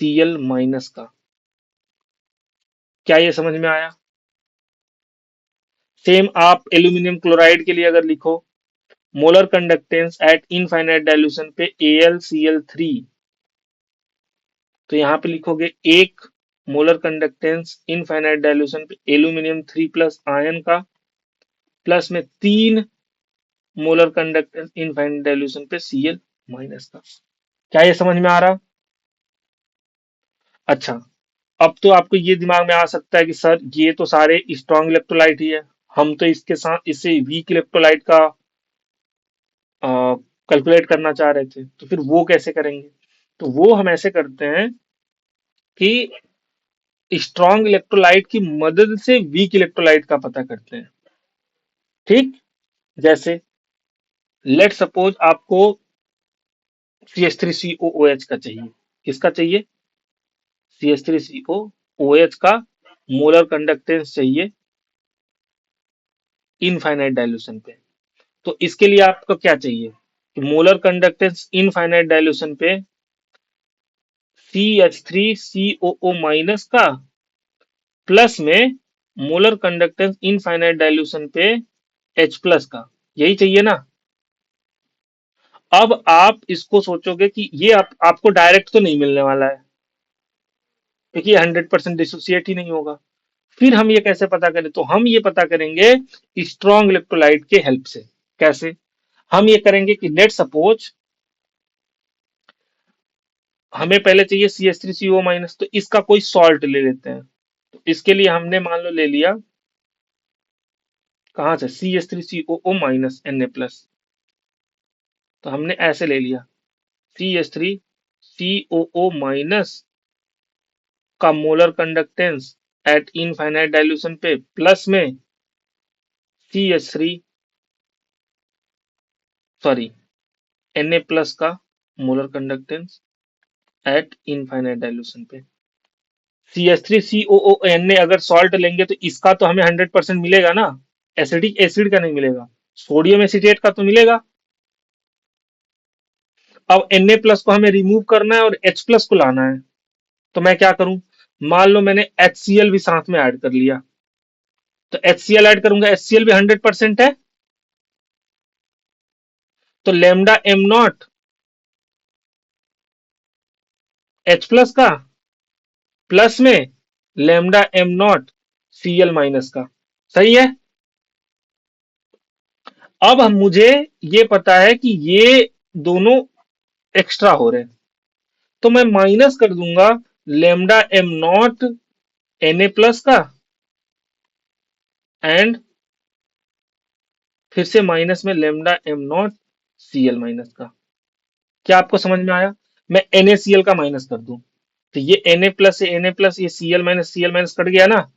Cl माइनस का। क्या ये समझ में आया? सेम आप एल्यूमिनियम क्लोराइड के लिए अगर लिखो, molar conductance at infinite dilution पे AlCl3, तो यहाँ पे लिखोगे एक मोलर कंडक्टेंस इनफाइनाइट डाइल्यूशन पे एल्यूमिनियम 3 प्लस आयन का, प्लस में तीन मोलर कंडक्टेंस इनफाइनाइट डाइल्यूशन पे Cl माइनस का। क्या ये समझ में आ रहा? अच्छा, अब तो आपको ये दिमाग में आ सकता है कि सर ये तो सारे स्ट्रॉन्ग इलेक्ट्रोलाइट ही है, हम तो इसके साथ इससे वीक इलेक्ट्रोलाइट का कैलकुलेट करना चाह रहे थे, तो फिर वो कैसे करेंगे? तो वो हम ऐसे करते हैं कि स्ट्रॉन्ग इलेक्ट्रोलाइट की मदद से वीक इलेक्ट्रोलाइट का पता करते हैं। ठीक, जैसे लेट सपोज आपको CH3COOH का चाहिए, किसका चाहिए? CH3COOH का मोलर कंडक्टेंस चाहिए इनफाइनाइट डाइल्यूशन पे। तो इसके लिए आपको क्या चाहिए कि मोलर कंडक्टेंस इनफाइनाइट डाइल्यूशन पे CH3COO माइनस का, प्लस में मोलर कंडक्टेंस इनफाइनाइट डाइल्यूशन पे H प्लस का, यही चाहिए ना। अब आप इसको सोचोगे कि ये आपको डायरेक्ट तो नहीं मिलने वाला है, क्योंकि ये 100% डिसोसिएट ही नहीं होगा। फिर हम ये कैसे पता करें? तो हम ये पता करेंगे स्ट्रॉन्ग इलेक्ट्रोलाइट के हेल्प से। कैसे? हम ये करेंगे कि लेट सपोज हमें पहले चाहिए CH3CO माइनस, तो इसका कोई सॉल्ट ले लेते हैं। तो इसके लिए हमने मान लो ले लिया कहां से, CH3COO माइनस Na प्लस, तो हमने ऐसे ले लिया CH3COO माइनस का molar conductance at infinite dilution पे, प्लस में CH3 सॉरी Na प्लस का molar conductance at infinite dilution पे। CH3COO Na अगर सॉल्ट लेंगे तो इसका तो हमें 100% मिलेगा ना, एसिडिक एसिड का नहीं मिलेगा, सोडियम एसिटेट का तो मिलेगा। अब Na प्लस को हमें रिमूव करना है और H प्लस को लाना है, तो मैं क्या करूं, मान लो मैंने HCl भी साथ में ऐड कर लिया, तो HCl ऐड करूंगा, HCl भी 100% है, तो lambda M not H plus का, प्लस में lambda M not Cl minus का। सही है? अब हम मुझे ये पता है कि ये दोनों एक्स्ट्रा हो रहे हैं, तो मैं माइनस कर दूंगा lambda M not Na plus का, एंड फिर से माइनस में lambda M not Cl minus का। क्या आपको समझ में आया? मैं NaCl का माइनस कर दूं, तो ये Na प्लस से Na प्लस, ये Cl माइनस कट गया ना।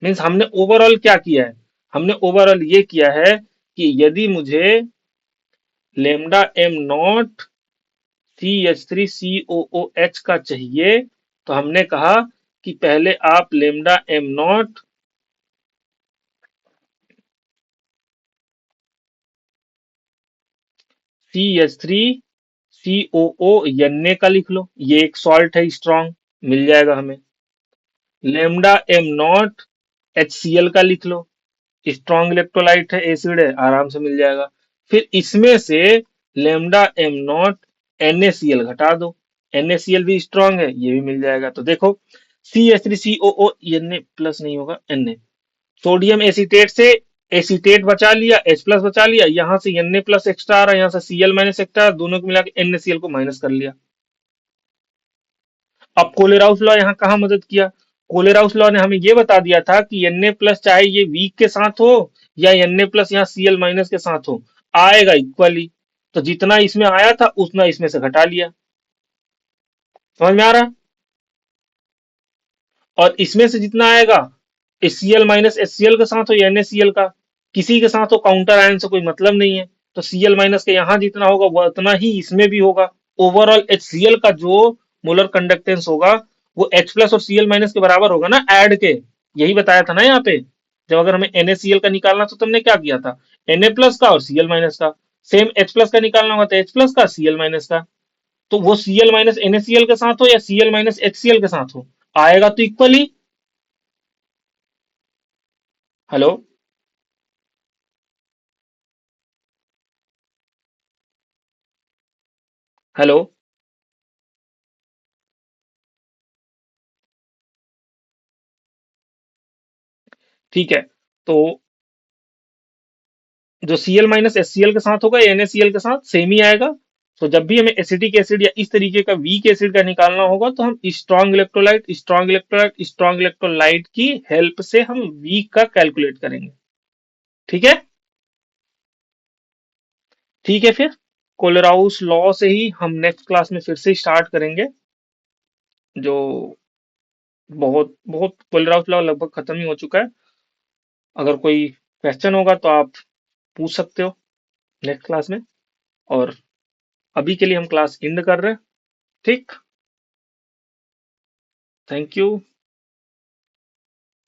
मीन्स हमने ओवरऑल क्या किया है, हमने ओवरऑल ये किया है कि यदि मुझे लेमडा एम नॉट CH3COOH का चाहिए, तो हमने कहा कि पहले आप lambda M not CH3COO Na का लिख लो, ये एक सॉल्ट है स्ट्रॉन्ग, मिल जाएगा हमें। लेमडा एम नॉट HCl का लिख लो, स्ट्रॉन्ग इलेक्ट्रोलाइट है, एसिड है, आराम से मिल जाएगा। फिर इसमें से लेमडा एम नॉट NaCl घटा दो, NaCl भी स्ट्रॉन्ग है, ये भी मिल जाएगा। तो देखो CH3COO, Na प्लस नहीं होगा, Na। सोडियम एसीटेट से एसीटेट बचा लिया, H प्लस बचा लिया, यहाँ से Na प्लस एक्स्ट्रा आ रहा है, यहाँ से Cl माइनस एक्स्ट्रा, दोनों को मिला के NaCl को माइनस कर लिया। अब कोलेराउस लॉ यहाँ कहाँ मदद किया? कोलेराउस लॉ ने हमें ये बता दिया था कि Na प्लस चाहे ये वीक के साथ हो या Na प्लस यहाँ Cl माइनस के साथ हो, आएगा इक्वली। तो जितना इसमें आया था उतना इसमें से घटा लिया। समझ में आ रहा है? और इसमें से जितना आएगा, Cl माइनस HCl के साथ हो या NaCl का, किसी के साथ हो, काउंटर आयन से कोई मतलब नहीं है। तो Cl माइनस के यहाँ जितना होगा वह उतना ही इसमें भी होगा। ओवरऑल HCl का जो मोलर कंडक्टेंस होगा वो H प्लस और Cl माइनस के बराबर होगा ना, ऐड के। यही बताया था ना यहाँ पे। जब अगर हमें NaCl का निकालना तो तुमने क्या किया था, Na प्लस का और Cl माइनस का। सेम H प्लस का निकालना होगा तो H प्लस का Cl माइनस का। तो वो Cl माइनस NaCl के साथ हो या Cl माइनस HCl के साथ हो, आएगा तो इक्वली। हेलो। हेलो। ठीक है। तो जो Cl माइनस HCl के साथ होगा या NaCl के साथ सेम ही आएगा। तो जब भी हमें एसिटिक एसिड या इस तरीके का वीक एसिड का निकालना होगा तो हम स्ट्रॉन्ग इलेक्ट्रोलाइट की हेल्प से हम वीक का कैलकुलेट करेंगे। ठीक है। ठीक है फिर कोलेराउस लॉ से ही हम नेक्स्ट क्लास में फिर से स्टार्ट करेंगे। जो बहुत बहुत कोलेराउस लॉ लगभग खत्म ही हो चुका है। अगर कोई क्वेश्चन होगा तो आप पूछ सकते हो नेक्स्ट क्लास में। और अभी के लिए हम क्लास एंड कर रहे हैं। ठीक। Thank you.